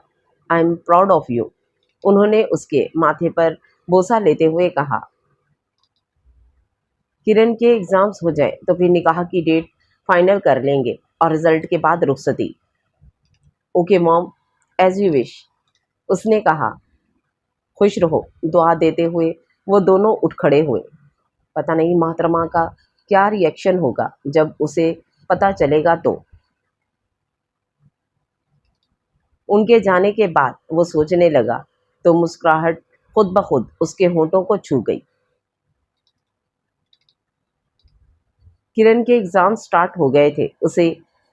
I am proud of you. उन्होंने उसके माथे पर बोसा लेते हुए कहा। किरण के एग्ज़ाम्स हो जाए तो फिर निकाह की डेट फाइनल कर लेंगे और रिज़ल्ट के बाद रुखसती। Okay mom, as you wish, उसने कहा। खुश रहो। दुआ देते हुए वो दोनों उठ खड़े हुए। पता नहीं मोहतरमा का क्या रिएक्शन होगा जब उसे पता चलेगा। तो उनके जाने के बाद वो सोचने लगा तो मुस्कुराहट खुद ब खुद उसके होंठों को छू गई। किरण के एग्ज़ाम स्टार्ट हो गए थे। उसे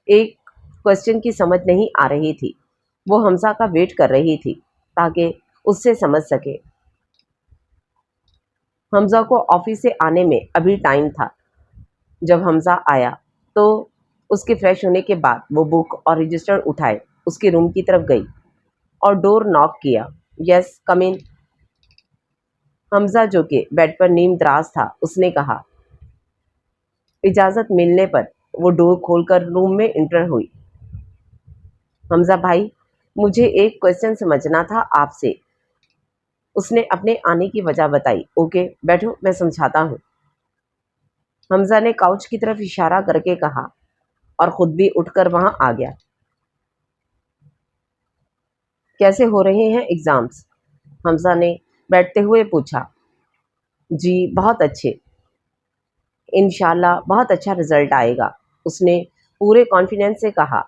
एक क्वेश्चन की समझ नहीं आ रही थी। वो हमजा का वेट कर रही थी ताकि उससे समझ सके। हमजा को ऑफिस से आने में अभी टाइम था। जब हमजा आया तो उसके फ्रेश होने के बाद वो बुक और रजिस्टर उठाए उसके रूम की तरफ गई और डोर नॉक किया। यस, कम इन। हमजा जो कि बेड पर नीम दराज था, उसने कहा। इजाज़त मिलने पर वो डोर खोलकर रूम में इंटर हुई। हमजा भाई, मुझे एक क्वेश्चन समझना था आपसे। उसने अपने आने की वजह बताई। ओके बैठो, मैं समझाता हूँ। हमजा ने काउच की तरफ इशारा करके कहा और ख़ुद भी उठकर वहाँ आ गया। कैसे हो रहे हैं एग्ज़ाम्स? हमजा ने बैठते हुए पूछा। जी बहुत अच्छे, इंशाल्लाह बहुत अच्छा रिज़ल्ट आएगा, उसने पूरे कॉन्फिडेंस से कहा।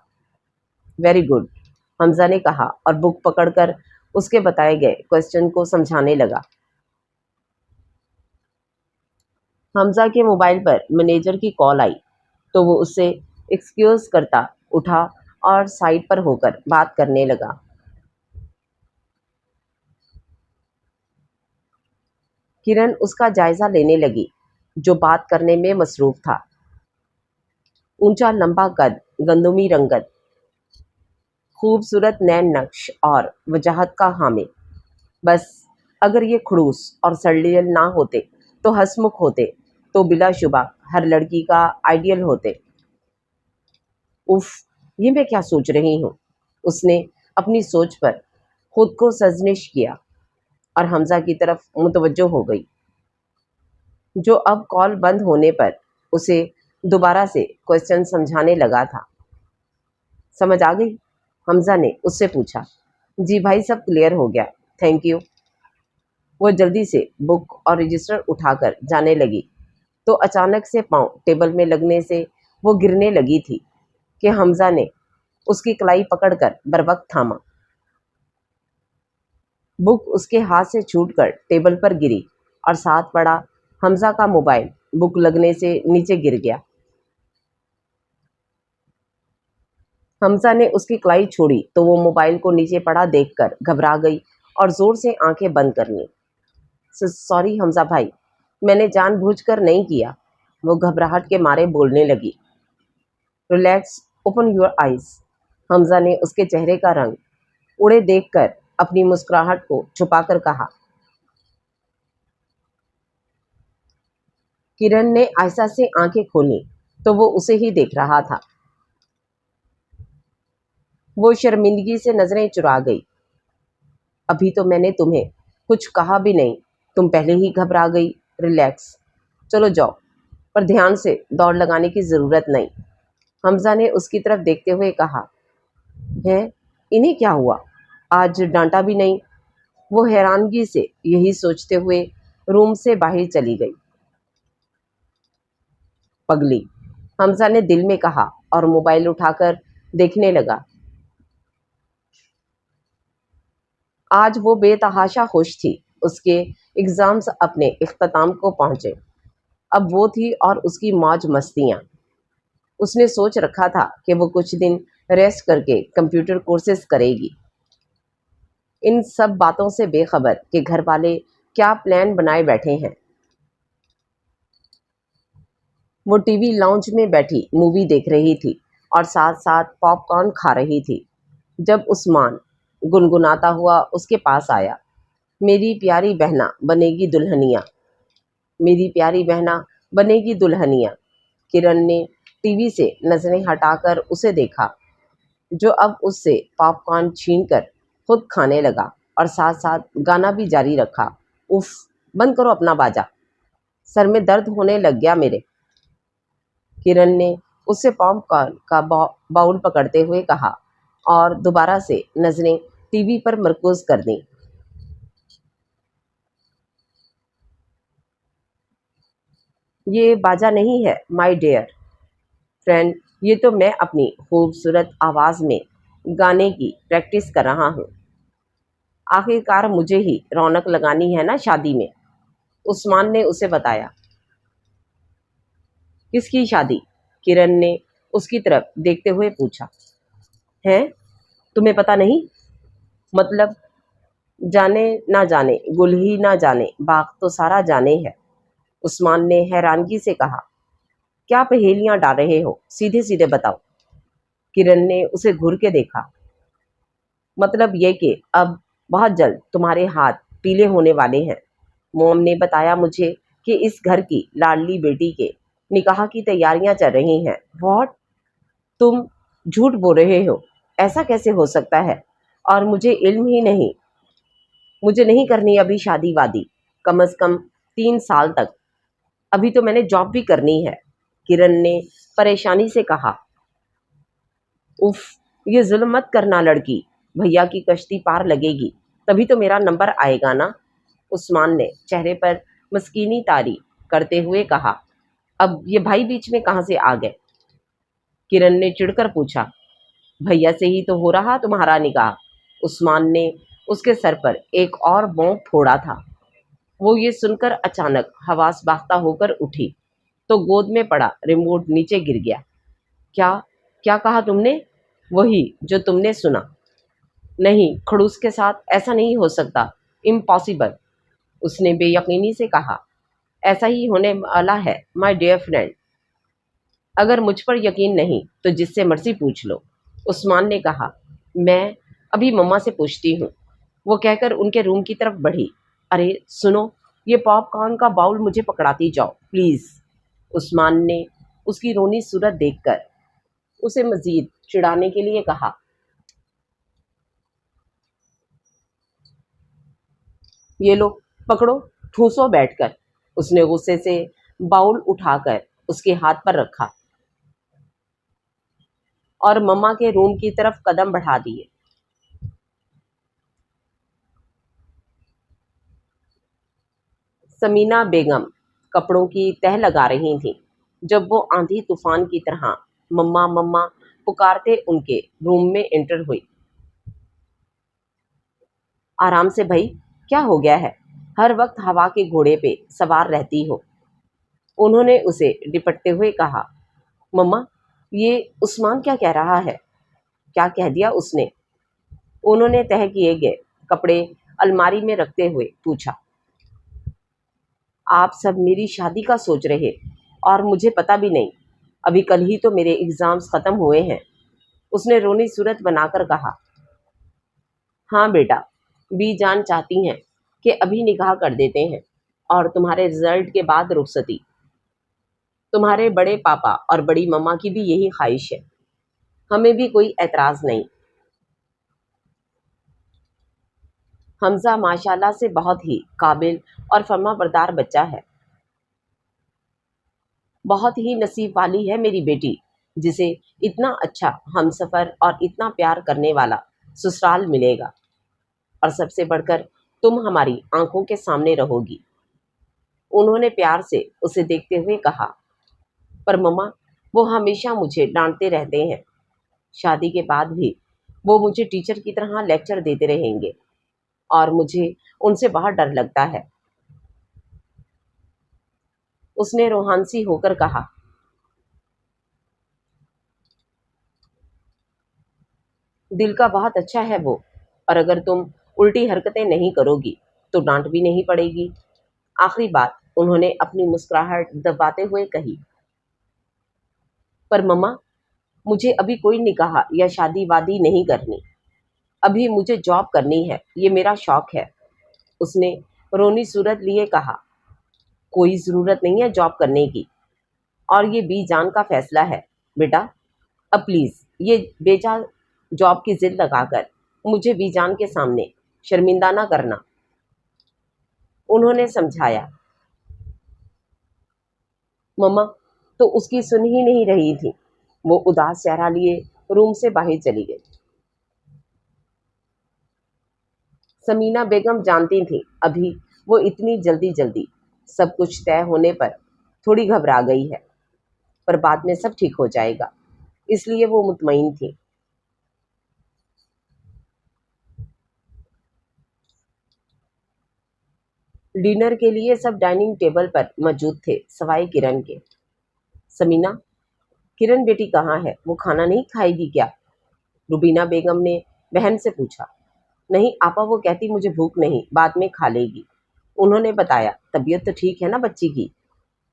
वेरी गुड, हमजा ने कहा और बुक पकड़कर उसके बताए गए क्वेश्चन को समझाने लगा। हमजा के मोबाइल पर मैनेजर की कॉल आई तो वो उससे एक्सक्यूज़ करता उठा और साइड पर होकर बात करने लगा। किरण उसका जायज़ा लेने लगी, जो बात करने में मसरूफ़ था। ऊंचा लंबा कद, गंदुमी रंगत, खूबसूरत नैन नक्श और वजाहत का हामिल। बस अगर ये खड़ूस और सरलियल ना होते तो हंसमुख होते तो बिलाशुबा हर लड़की का आइडियल होते। उफ, ये मैं क्या सोच रही हूँ? उसने अपनी सोच पर खुद को सजनिश किया और हमजा की तरफ मुतवज्जो हो गई। جو اب کال بند ہونے پر اسے دوبارہ سے کوشچن سمجھانے لگا تھا۔ سمجھ آ گئی؟ حمزہ نے اس سے پوچھا۔ جی بھائی، سب کلیئر ہو گیا، تھینک یو۔ وہ جلدی سے بک اور رجسٹر اٹھا کر جانے لگی تو اچانک سے پاؤں ٹیبل میں لگنے سے وہ گرنے لگی تھی کہ حمزہ نے اس کی کلائی پکڑ کر بروقت تھاما۔ بک اس کے ہاتھ سے چھوٹ کر ٹیبل پر گری اور ساتھ پڑا حمزہ کا موبائل بک لگنے سے نیچے گر گیا۔ حمزہ نے اس کی کلائی چھوڑی تو وہ موبائل کو نیچے پڑا دیکھ کر گھبرا گئی اور زور سے آنکھیں بند کر لیں۔ سوری حمزہ بھائی، میں نے جان بوجھ کر نہیں کیا، وہ گھبراہٹ کے مارے بولنے لگی۔ ریلیکس، اوپن یور آئیز، حمزہ نے اس کے چہرے کا رنگ اڑے دیکھ کر اپنی مسکراہٹ کو چھپا کر کہا۔ کرن نے آہستہ سے آنکھیں کھولیں تو وہ اسے ہی دیکھ رہا تھا۔ وہ شرمندگی سے نظریں چرا گئی۔ ابھی تو میں نے تمہیں کچھ کہا بھی نہیں، تم پہلے ہی گھبرا گئی۔ ریلیکس، چلو جاؤ، پر دھیان سے، دوڑ لگانے کی ضرورت نہیں، حمزہ نے اس کی طرف دیکھتے ہوئے کہا۔ ہے، انہیں کیا ہوا؟ آج ڈانٹا بھی نہیں؟ وہ حیرانگی سے یہی سوچتے ہوئے روم سے باہر چلی گئی۔ پگلی، حمزہ نے دل میں کہا اور موبائل اٹھا کر دیکھنے لگا۔ آج وہ بے تحاشا خوش تھی، اس کے ایگزامز اپنے اختتام کو پہنچے، اب وہ تھی اور اس کی موج مستیاں۔ اس نے سوچ رکھا تھا کہ وہ کچھ دن ریسٹ کر کے کمپیوٹر کورسز کرے گی، ان سب باتوں سے بے خبر کہ گھر والے کیا پلان بنائے بیٹھے ہیں۔ وہ ٹی وی لاؤنج میں بیٹھی مووی دیکھ رہی تھی اور ساتھ ساتھ پاپ کارن کھا رہی تھی جب عثمان گنگناتا ہوا اس کے پاس آیا۔ میری پیاری بہنا بنے گی دلہنیا، میری پیاری بہنا بنے گی دلہنیا۔ کرن نے ٹی وی سے نظریں ہٹا کر اسے دیکھا جو اب اس سے پاپ کارن چھین کر خود کھانے لگا اور ساتھ ساتھ گانا بھی جاری رکھا۔ اف، بند کرو اپنا باجا، سر میں درد ہونے لگ گیا میرے، کرن نے اس سے پاپ کارن کا باؤل پکڑتے ہوئے کہا اور دوبارہ سے نظریں ٹی وی پر مرکوز کر دیں۔ یہ باجا نہیں ہے مائی ڈیئر فرینڈ، یہ تو میں اپنی خوبصورت آواز میں گانے کی پریکٹس کر رہا ہوں۔ آخر کار مجھے ہی رونق لگانی ہے نا شادی میں، عثمان نے اسے بتایا۔ کس کی شادی؟ کرن نے اس کی طرف دیکھتے ہوئے پوچھا۔ ہے، تمہیں پتہ نہیں؟ مطلب جانے نہ جانے گل ہی نہ جانے باغ تو سارا جانے ہے، عثمان نے حیرانگی سے کہا۔ کیا پہیلیاں ڈال رہے ہو؟ سیدھے سیدھے بتاؤ۔ کرن نے اسے گھور کے دیکھا۔ مطلب یہ کہ اب بہت جلد تمہارے ہاتھ پیلے ہونے والے ہیں، موم نے بتایا مجھے کہ اس گھر کی لاڈلی بیٹی کے نکاح کی تیاریاں چل رہی ہیں۔ واٹ؟ تم جھوٹ بول رہے ہو، ایسا کیسے ہو سکتا ہے؟ اور مجھے علم ہی نہیں، مجھے نہیں کرنی ابھی شادی وادی، کم از کم 3 سال تک، ابھی تو میں نے جاب بھی کرنی ہے، کرن نے پریشانی سے کہا۔ اف، یہ ظلم مت کرنا لڑکی، بھیا کی کشتی پار لگے گی تبھی تو میرا نمبر آئے گا نا، عثمان نے چہرے پر مسکینی طاری کرتے ہوئے کہا۔ اب یہ بھائی بیچ میں کہاں سے آ گئے؟ کرن نے چڑ کر پوچھا۔ بھیا سے ہی تو ہو رہا تمہارا نکاح، عثمان نے اس کے سر پر ایک اور بونک پھوڑا تھا۔ وہ یہ سن کر اچانک حواس باختہ ہو کر اٹھی تو گود میں پڑا ریموٹ نیچے گر گیا۔ کیا کہا تم نے؟ وہی جو تم نے سنا۔ نہیں، کھڑوس کے ساتھ ایسا نہیں ہو سکتا، امپاسبل، اس نے بے یقینی سے کہا۔ ایسا ہی ہونے والا ہے مائی ڈیئر فرینڈ، اگر مجھ پر یقین نہیں تو جس سے مرضی پوچھ لو، عثمان نے کہا۔ میں ابھی مما سے پوچھتی ہوں، وہ کہہ کر ان کے روم کی طرف بڑھی۔ ارے سنو، یہ پاپ کارن کا باؤل مجھے پکڑاتی جاؤ پلیز، عثمان نے اس کی رونی صورت دیکھ کر اسے مزید چڑھانے کے لیے کہا۔ یہ لو، پکڑو، ٹھوسو بیٹھ کر، اس نے غصے سے باؤل اٹھا کر اس کے ہاتھ پر رکھا اور مما کے روم کی طرف قدم بڑھا دیے۔ سمینا بیگم کپڑوں کی تہ لگا رہی تھیں جب وہ آندھی طوفان کی طرح مما مما پکارتے ان کے روم میں انٹر ہوئی۔ آرام سے بھائی، کیا ہو گیا ہے؟ ہر وقت ہوا کے گھوڑے پہ سوار رہتی ہو، انہوں نے اسے ڈپٹتے ہوئے کہا۔ مما، یہ عثمان کیا کہہ رہا ہے؟ کیا کہہ دیا اس نے؟ انہوں نے تہہ کیے گئے کپڑے الماری میں رکھتے ہوئے پوچھا۔ آپ سب میری شادی کا سوچ رہے اور مجھے پتہ بھی نہیں، ابھی کل ہی تو میرے ایگزامز ختم ہوئے ہیں، اس نے رونی صورت بنا کر کہا۔ ہاں بیٹا، بی جان چاہتی ہیں کہ ابھی نکاح کر دیتے ہیں اور تمہارے رزلٹ کے بعد رخصتی۔ تمہارے بڑے پاپا اور بڑی مما کی بھی یہی خواہش ہے، ہمیں بھی کوئی اعتراض نہیں۔ حمزہ ماشاءاللہ سے بہت ہی قابل اور فرما بردار بچہ ہے، بہت ہی نصیب والی ہے میری بیٹی، جسے اتنا اچھا ہم سفر اور اتنا پیار کرنے والا سسرال ملے گا، اور سب سے بڑھ کر تم ہماری آنکھوں کے سامنے رہو گی، انہوں نے پیار سے اسے دیکھتے ہوئے کہا۔ پر مما، وہ ہمیشہ مجھے ڈانٹتے رہتے ہیں، شادی کے بعد بھی وہ مجھے ٹیچر کی طرح لیکچر دیتے رہیں گے اور مجھے ان سے بہت ڈر لگتا ہے، اس نے روحانسی ہو کر کہا۔ دل کا بہت اچھا ہے وہ، اور اگر تم الٹی حرکتیں نہیں کرو گی تو ڈانٹ بھی نہیں پڑے گی، آخری بات انہوں نے اپنی مسکراہٹ دباتے ہوئے کہی۔ پر مما، مجھے ابھی کوئی نکاح یا شادی وادی نہیں کرنی، ابھی مجھے جاب کرنی ہے، یہ میرا شوق ہے، اس نے رونی صورت لیے کہا۔ کوئی ضرورت نہیں ہے جاب کرنے کی، اور یہ بی جان کا فیصلہ ہے بیٹا، اب پلیز یہ بیجا جاب کی ضد لگا کر مجھے بی جان کے سامنے شرمندہ نہ کرنا، انہوں نے سمجھایا۔ مما تو اس کی سن ہی نہیں رہی تھی، وہ اداس چہرہ لیے روم سے باہر چلی گئی۔ سمینا بیگم جانتی تھیں ابھی وہ اتنی جلدی سب کچھ طے ہونے پر تھوڑی گھبرا گئی ہے، پر بعد میں سب ٹھیک ہو جائے گا، اس لیے وہ مطمئن تھی۔ ڈنر کے لیے سب ڈائننگ ٹیبل پر موجود تھے سوائے کرن کے۔ سمینا، کرن بیٹی کہاں ہے؟ وہ کھانا نہیں کھائے گی کیا؟ روبینہ بیگم نے بہن سے پوچھا۔ نہیں آپا، وہ کہتی مجھے بھوک نہیں، بعد میں کھا لے گی، انہوں نے بتایا۔ طبیعت تو ٹھیک ہے نا بچی کی؟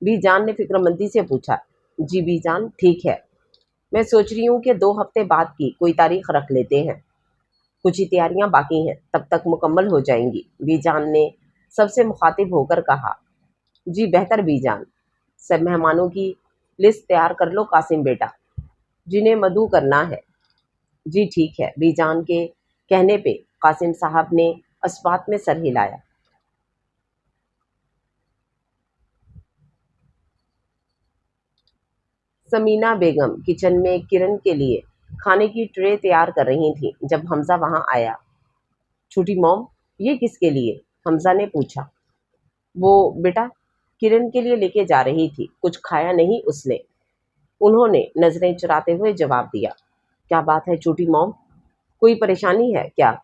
بی جان نے فکر مندی سے پوچھا۔ جی بی جان ٹھیک ہے، میں سوچ رہی ہوں کہ 2 ہفتے بعد کی کوئی تاریخ رکھ لیتے ہیں، کچھ ہی تیاریاں باقی ہیں، تب تک مکمل ہو جائیں گی، بی جان نے سب سے مخاطب ہو کر کہا۔ جی بہتر بی جان، سب مہمانوں کی لسٹ تیار کر لو قاسم بیٹا، جنہیں مدعو کرنا ہے۔ جی ٹھیک ہے، بی جان کے کہنے پہ قاسم صاحب نے اسبات میں سر ہلایا۔ سمینا بیگم کچن میں کرن کے لیے کھانے کی ٹرے تیار کر رہی تھیں جب حمزہ وہاں آیا۔ چھوٹی موم، یہ کس کے لیے؟ حمزہ نے پوچھا۔ وہ بیٹا کرن کے لیے لے کے جا رہی تھی، کچھ کھایا نہیں اس نے، انہوں نے نظریں چراتے ہوئے جواب دیا۔ کیا بات ہے چھوٹی موم، کوئی پریشانی ہے کیا؟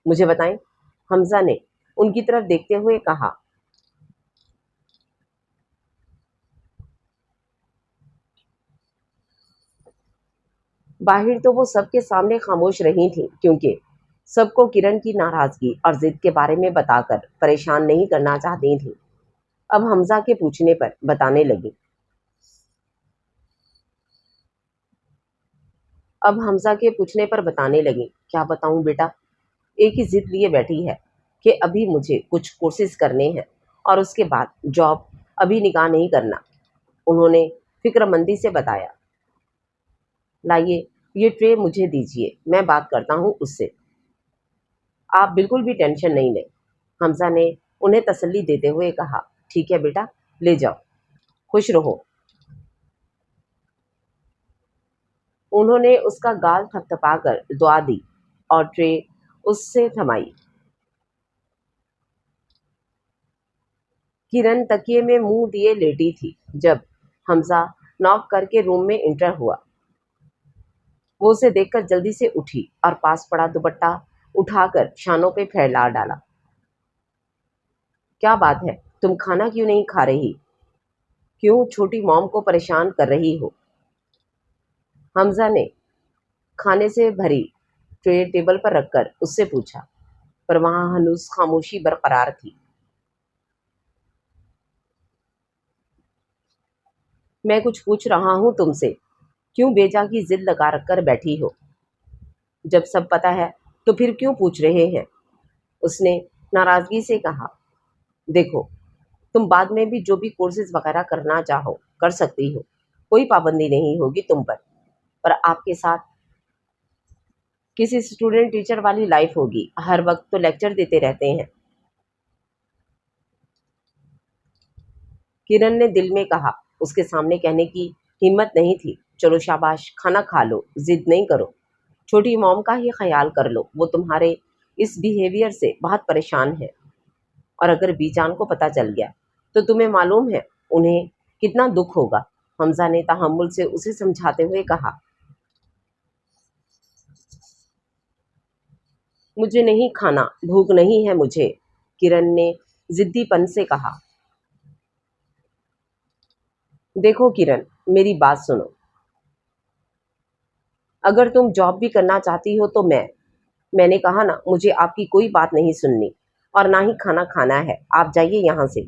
مجھے بتائیں، حمزہ نے ان کی طرف دیکھتے ہوئے کہا۔ باہر تو وہ سب کے سامنے خاموش رہی تھیں، کیونکہ سب کو کرن کی ناراضگی اور ضد کے بارے میں بتا کر پریشان نہیں کرنا چاہتی تھیں۔ اب حمزہ کے پوچھنے پر بتانے لگی۔ کیا بتاؤں بیٹا، ایک ہی ضد لیے بیٹھی ہے کہ ابھی مجھے کچھ کورسز کرنے ہیں اور اس کے بعد جاب، ابھی نکاح نہیں کرنا، انہوں نے فکر مندی سے بتایا۔ لائیے یہ ٹرے مجھے دیجیے، میں بات کرتا ہوں اس سے، آپ بالکل بھی ٹینشن نہیں لیں، حمزہ نے انہیں تسلی دیتے ہوئے کہا۔ ٹھیک ہے بیٹا، ले जाओ, खुश रहो। उन्होंने उसका गाल थपथपाकर दुआ दी और ट्रे उससे थमाई। किरण तकिए में मुंह दिए लेटी थी जब हमजा नॉक करके रूम में इंटर हुआ। वो उसे देखकर जल्दी से उठी और पास पड़ा दुपट्टा उठाकर शानों पे फैला डाला। क्या बात है, तुम खाना क्यों नहीं खा रही? क्यों छोटी मॉम को परेशान कर रही हो? हमजा ने खाने से भरी ट्रे टेबल पर रखकर उससे पूछा, पर वहां हनूस खामोशी बरकरार थी। मैं कुछ पूछ रहा हूं तुमसे, क्यों बेजा की जिद लगा रखकर बैठी हो? जब सब पता है तो फिर क्यों पूछ रहे हैं? उसने नाराजगी से कहा। देखो, तुम बाद में भी जो भी कोर्सेज वगैरह करना चाहो कर सकती हो, कोई पाबंदी नहीं होगी तुम पर आपके साथ किसी स्टूडेंट टीचर वाली लाइफ होगी। हर वक्त तो लेक्चर देते रहते हैं। किरण ने दिल में कहा। उसके सामने कहने की हिम्मत नहीं थी। चलो शाबाश, खाना खा लो, जिद नहीं करो। छोटी मॉम का ही ख्याल कर लो, वो तुम्हारे इस बिहेवियर से बहुत परेशान है। और अगर बीजान को पता चल गया तो तुम्हें मालूम है उन्हें कितना दुख होगा। हमजा ने तहम्मुल से उसे समझाते हुए कहा। मुझे नहीं खाना, भूख नहीं है मुझे, किरण ने जिद्दीपन से कहा। देखो किरण, मेरी बात सुनो। अगर तुम जॉब भी करना चाहती हो तो मैंने कहा ना, मुझे आपकी कोई बात नहीं सुननी और ना ही खाना खाना है। आप जाइए यहाँ से।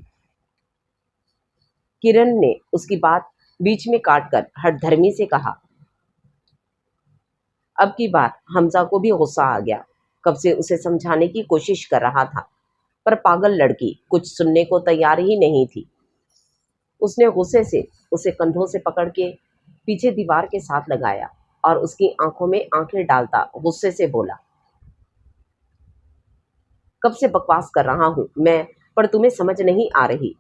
किरण ने उसकी बात बीच में काटकर हठधर्मी से कहा। अब की बात हमजा को भी गुस्सा आ गया। कब से उसे समझाने की कोशिश कर रहा था, पर पागल लड़की कुछ सुनने को तैयार ही नहीं थी। उसने गुस्से से उसे कंधों से पकड़ के पीछे दीवार के साथ लगाया और उसकी आंखों में आंखें डालता गुस्से से बोला, कब से बकवास कर रहा हूं मैं, पर तुम्हें समझ नहीं आ रही।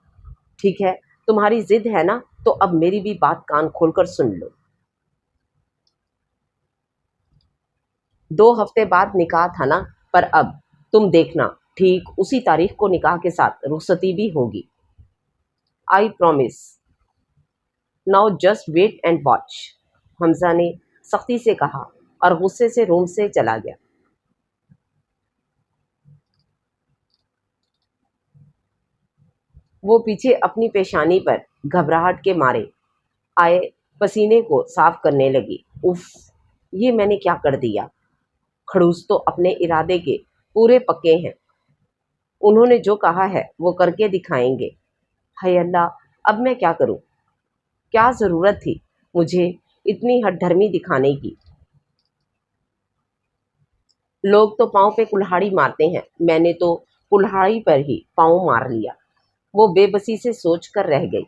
ठीक है, तुम्हारी जिद है ना, तो अब मेरी भी बात कान खोलकर सुन लो। 2 हफ्ते बाद निकाह था ना, पर अब तुम देखना, ठीक उसी तारीख को निकाह के साथ रुखसती भी होगी। I promise. Now just wait and watch, Hamza ने सख्ती से कहा और गुस्से से रूम से चला गया। वो पीछे अपनी पेशानी पर घबराहट के मारे आए पसीने को साफ करने लगी। उफ, ये मैंने क्या कर दिया। खड़ूस तो अपने इरादे के पूरे पक्के हैं। उन्होंने जो कहा है वो करके दिखाएंगे। हाय अल्लाह, अब मैं क्या करूं? क्या ज़रूरत थी मुझे इतनी हठधर्मी दिखाने की? लोग तो पाँव पे कुल्हाड़ी मारते हैं, मैंने तो कुल्हाड़ी पर ही पाँव मार लिया। वो बेबसी से सोच कर रह गई।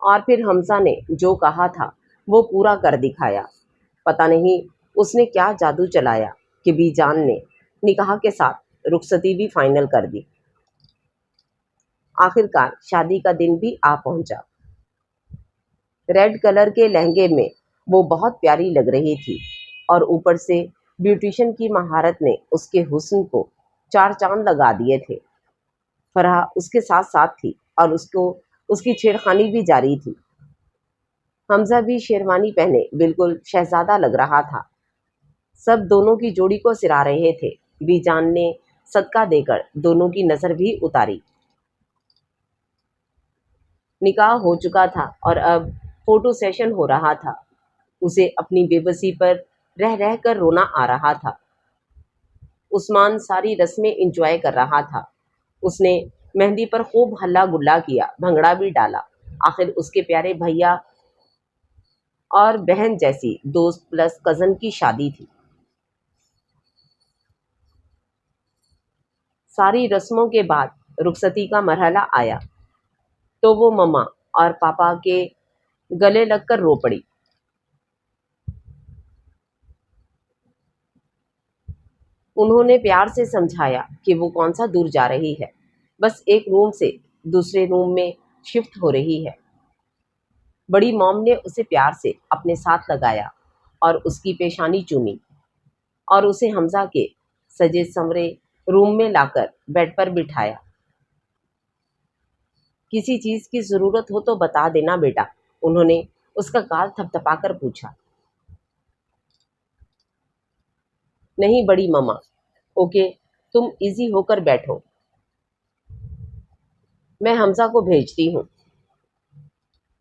और फिर हमजा ने जो कहा था वो पूरा कर दिखाया। पता नहीं उसने क्या जादू चलाया कि बीजान ने निकाह के साथ रुखसती भी फाइनल कर दी। आखिरकार शादी का दिन भी आ पहुंचा। रेड कलर के लहंगे में वो बहुत प्यारी लग रही थी और ऊपर से ब्यूटिशियन की महारत ने उसके हुस्न को 4 चांद लगा दिए थे। फरहा उसके साथ साथ थी और उसको उसकी छेड़खानी भी जारी थी। हमजा भी शेरवानी पहने बिल्कुल शहजादा लग रहा था। सब दोनों की जोड़ी को सिरा रहे थे। बीजान ने सदका देकर दोनों की नज़र भी उतारी। निकाह हो चुका था और अब फोटो सेशन हो रहा था। उसे अपनी बेबसी पर रह रह कर रोना आ रहा था। उस्मान सारी रस्में एंजॉय कर रहा था। उसने मेहंदी पर खूब हल्ला गुल्ला किया, भंगड़ा भी डाला। आखिर उसके प्यारे भैया और बहन जैसी दोस्त प्लस कज़न की शादी थी। सारी रस्मों के बाद रुखसती का मरहला आया तो वो मम्मा और पापा के गले लगकर रो पड़ी। انہوں نے پیار سے سمجھایا کہ وہ کون سا دور جا رہی ہے، بس ایک روم سے دوسرے روم میں شفٹ ہو رہی ہے۔ بڑی موم نے اسے پیار سے اپنے ساتھ لگایا اور اس کی پیشانی چومی اور اسے حمزہ کے سجے سنورے روم میں لا کر بیڈ پر بٹھایا۔ کسی چیز کی ضرورت ہو تو بتا دینا بیٹا، انہوں نے اس کا گال تھپ تھپا کر پوچھا۔ نہیں بڑی مما، اوکے، تم ایزی ہو کر بیٹھو، میں حمزہ کو بھیجتی ہوں،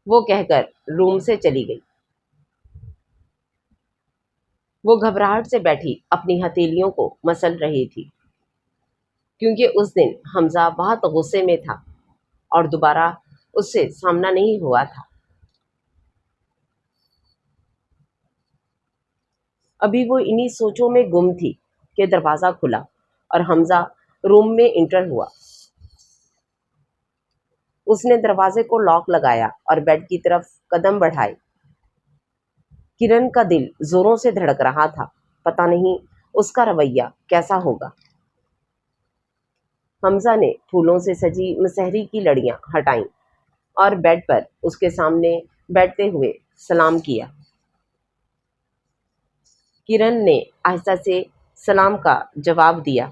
وہ کہہ کر روم سے چلی گئی۔ وہ گھبراہٹ سے بیٹھی اپنی ہتھیلیوں کو مسل رہی تھی، کیونکہ اس دن حمزہ بہت غصے میں تھا اور دوبارہ اس سے سامنا نہیں ہوا تھا۔ ابھی وہ انہی سوچوں میں گم تھی کہ دروازہ کھلا اور حمزہ روم میں انٹر ہوا۔ اس نے دروازے کو لاک لگایا اور بیڈ کی طرف قدم بڑھائے۔ کرن کا دل زوروں سے دھڑک رہا تھا، پتہ نہیں اس کا رویہ کیسا ہوگا۔ حمزہ نے پھولوں سے سجی مسحری کی لڑیاں ہٹائیں اور بیڈ پر اس کے سامنے بیٹھتے ہوئے سلام کیا۔ کرن نے آہستہ سے سلام کا جواب دیا۔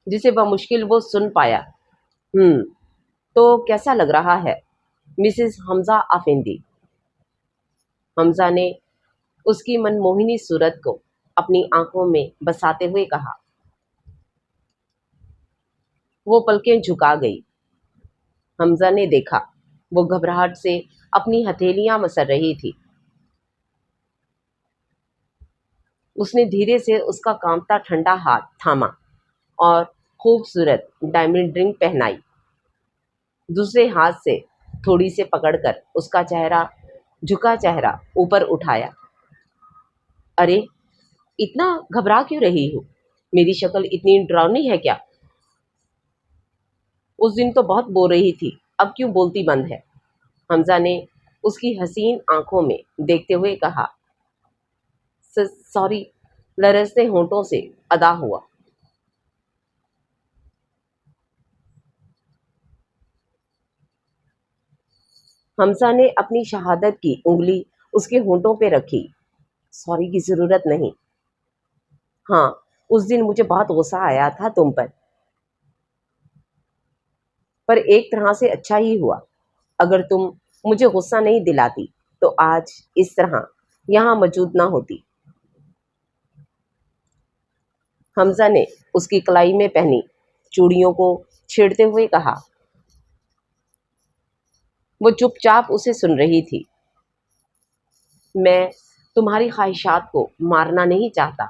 جسے بمشکل وہ سن پایا۔ تو کیسا لگ رہا ہے مسز حمزہ افندی؟ حمزہ نے اس کی منموہنی صورت کو اپنی آنکھوں میں بساتے ہوئے کہا۔ وہ پلکیں جھکا گئی۔ حمزہ نے دیکھا وہ گھبراہٹ سے اپنی ہتھیلیاں مسل رہی تھی۔ اس نے دھیرے سے اس کا کانپتا ٹھنڈا ہاتھ تھاما اور خوبصورت ڈائمنڈ رنگ پہنائی۔ دوسرے ہاتھ سے تھوڑی سے پکڑ کر اس کا جھکا چہرہ اوپر اٹھایا۔ ارے اتنا گھبرا کیوں رہی ہو؟ میری شکل اتنی ڈراؤنی ہے کیا؟ اس دن تو بہت بول رہی تھی، اب کیوں بولتی بند ہے؟ حمزہ نے اس کی حسین آنکھوں میں دیکھتے ہوئے کہا۔ سوری، لرزتے ہونٹوں سے ادا ہوا۔ حمزہ نے اپنی شہادت کی انگلی اس کے ہونٹوں پہ رکھی۔ سوری کی ضرورت نہیں۔ ہاں، اس دن مجھے بہت غصہ آیا تھا تم پر ایک طرح سے اچھا ہی ہوا۔ اگر تم مجھے غصہ نہیں دلاتی تو آج اس طرح یہاں موجود نہ ہوتی۔ حمزہ نے اس کی کلائی میں پہنی چوڑیوں کو چھیڑتے ہوئے کہا۔ وہ چپ چاپ اسے سن رہی تھی۔ میں تمہاری خواہشات کو مارنا نہیں چاہتا۔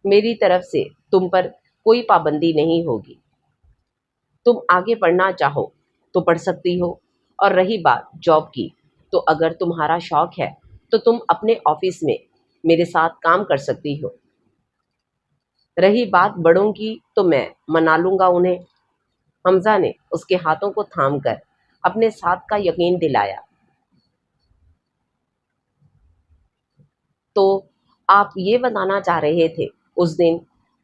میری طرف سے تم پر کوئی پابندی نہیں ہوگی۔ تم آگے پڑھنا چاہو تو پڑھ سکتی ہو، اور رہی بات جاب کی تو اگر تمہارا شوق ہے تو تم اپنے آفس میں میرے ساتھ کام کر سکتی ہو۔ رہی بات بڑوں کی تو میں منا لوں گا انہیں۔ حمزہ نے اس کے ہاتھوں کو تھام کر اپنے ساتھ کا یقین دلایا۔ تو آپ یہ بتانا چاہ رہے تھے؟ اس دن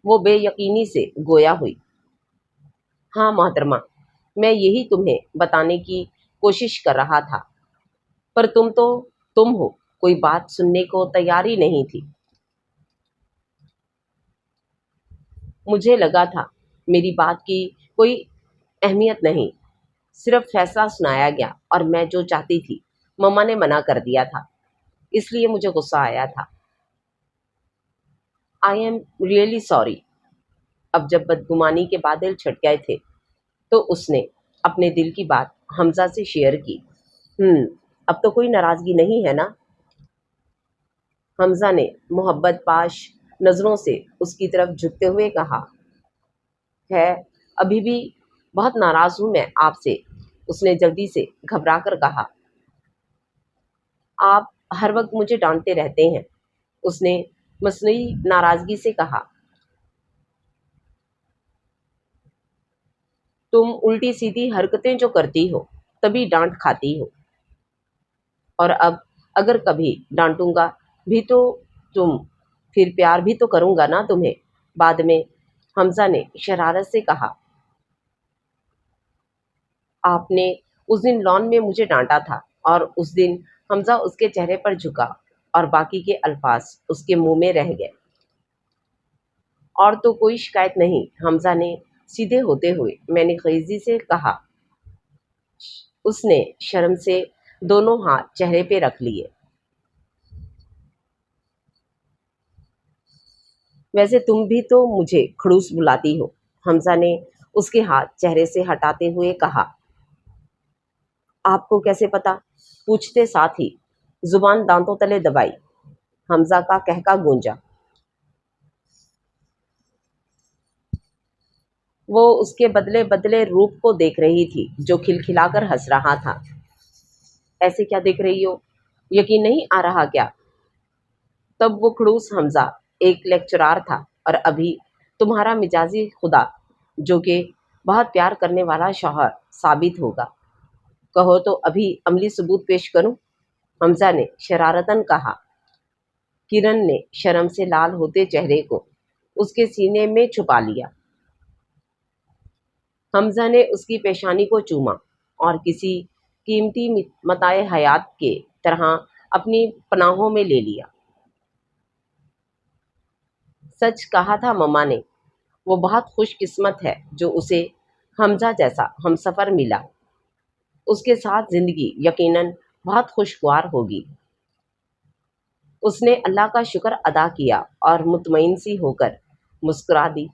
وہ بے یقینی سے گویا ہوئی۔ ہاں محترمہ، میں یہی تمہیں بتانے کی کوشش کر رہا تھا، پر تم ہو کوئی بات سننے کو تیار ہی نہیں تھی۔ مجھے لگا تھا میری بات کی کوئی اہمیت نہیں، صرف فیصلہ سنایا گیا اور میں جو چاہتی تھی مما نے منع کر دیا تھا، اس لیے مجھے غصہ آیا تھا۔ I am really sorry. اب جب بدگمانی کے بادل چھٹ گئے تھے تو اس نے اپنے دل کی بات حمزہ سے شیئر کی۔ اب تو کوئی ناراضگی نہیں ہے نا؟ حمزہ نے محبت پاش نظروں سے اس کی طرف جھکتے ہوئے کہا۔ ہے، ابھی بھی بہت ناراض ہوں میں آپ سے، اس نے جلدی سے گھبرا کر کہا۔ آپ ہر وقت مجھے ڈانٹتے رہتے ہیں، اس نے مصنوعی ناراضگی سے کہا۔ تم الٹی سیدھی حرکتیں جو کرتی ہو تبھی ڈانٹ کھاتی ہو۔ اور اب اگر کبھی ڈانٹوں گا بھی تو تم پھر پیار بھی تو کروں گا نا تمہیں بعد میں۔ حمزہ نے شرارت سے کہا، آپ نے اس دن لان میں مجھے ڈانٹا تھا، اور اس دن حمزہ اس کے چہرے پر جھکا اور باقی کے الفاظ اس کے منہ میں رہ گئے۔ اور تو کوئی شکایت نہیں، حمزہ نے سیدھے ہوتے ہوئے میں نے خیزی سے کہا۔ اس نے شرم سے دونوں ہاتھ چہرے پہ رکھ لیے۔ ویسے تم بھی تو مجھے کھڑوس بلاتی ہو، حمزہ نے اس کے ہاتھ چہرے سے ہٹاتے ہوئے کہا۔ آپ کو کیسے پتا؟ پوچھتے ساتھ ہی زبان دانتوں تلے دبائی۔ حمزہ کا کہکا گونجا۔ وہ اس کے بدلے بدلے روپ کو دیکھ رہی تھی جو کھلکھلا کر ہنس رہا تھا۔ ایسے کیا دیکھ رہی ہو؟ یقین نہیں آ رہا کیا؟ تب وہ کھڑوس حمزہ ایک لیکچرار تھا، اور ابھی تمہارا مجازی خدا جو کہ بہت پیار کرنے والا شوہر ثابت ہوگا۔ کہو تو ابھی عملی ثبوت پیش کروں؟ حمزہ نے شرارتاً کہا۔ کرن نے شرم سے لال ہوتے چہرے کو اس کے سینے میں چھپا لیا۔ حمزہ نے اس کی پیشانی کو چوما اور کسی قیمتی متاع حیات کے طرح اپنی پناہوں میں لے لیا۔ سچ کہا تھا مما نے، وہ بہت خوش قسمت ہے جو اسے حمزہ جیسا ہمسفر ملا۔ اس کے ساتھ زندگی یقیناً بہت خوشگوار ہوگی۔ اس نے اللہ کا شکر ادا کیا اور مطمئن سی ہو کر مسکرا دی۔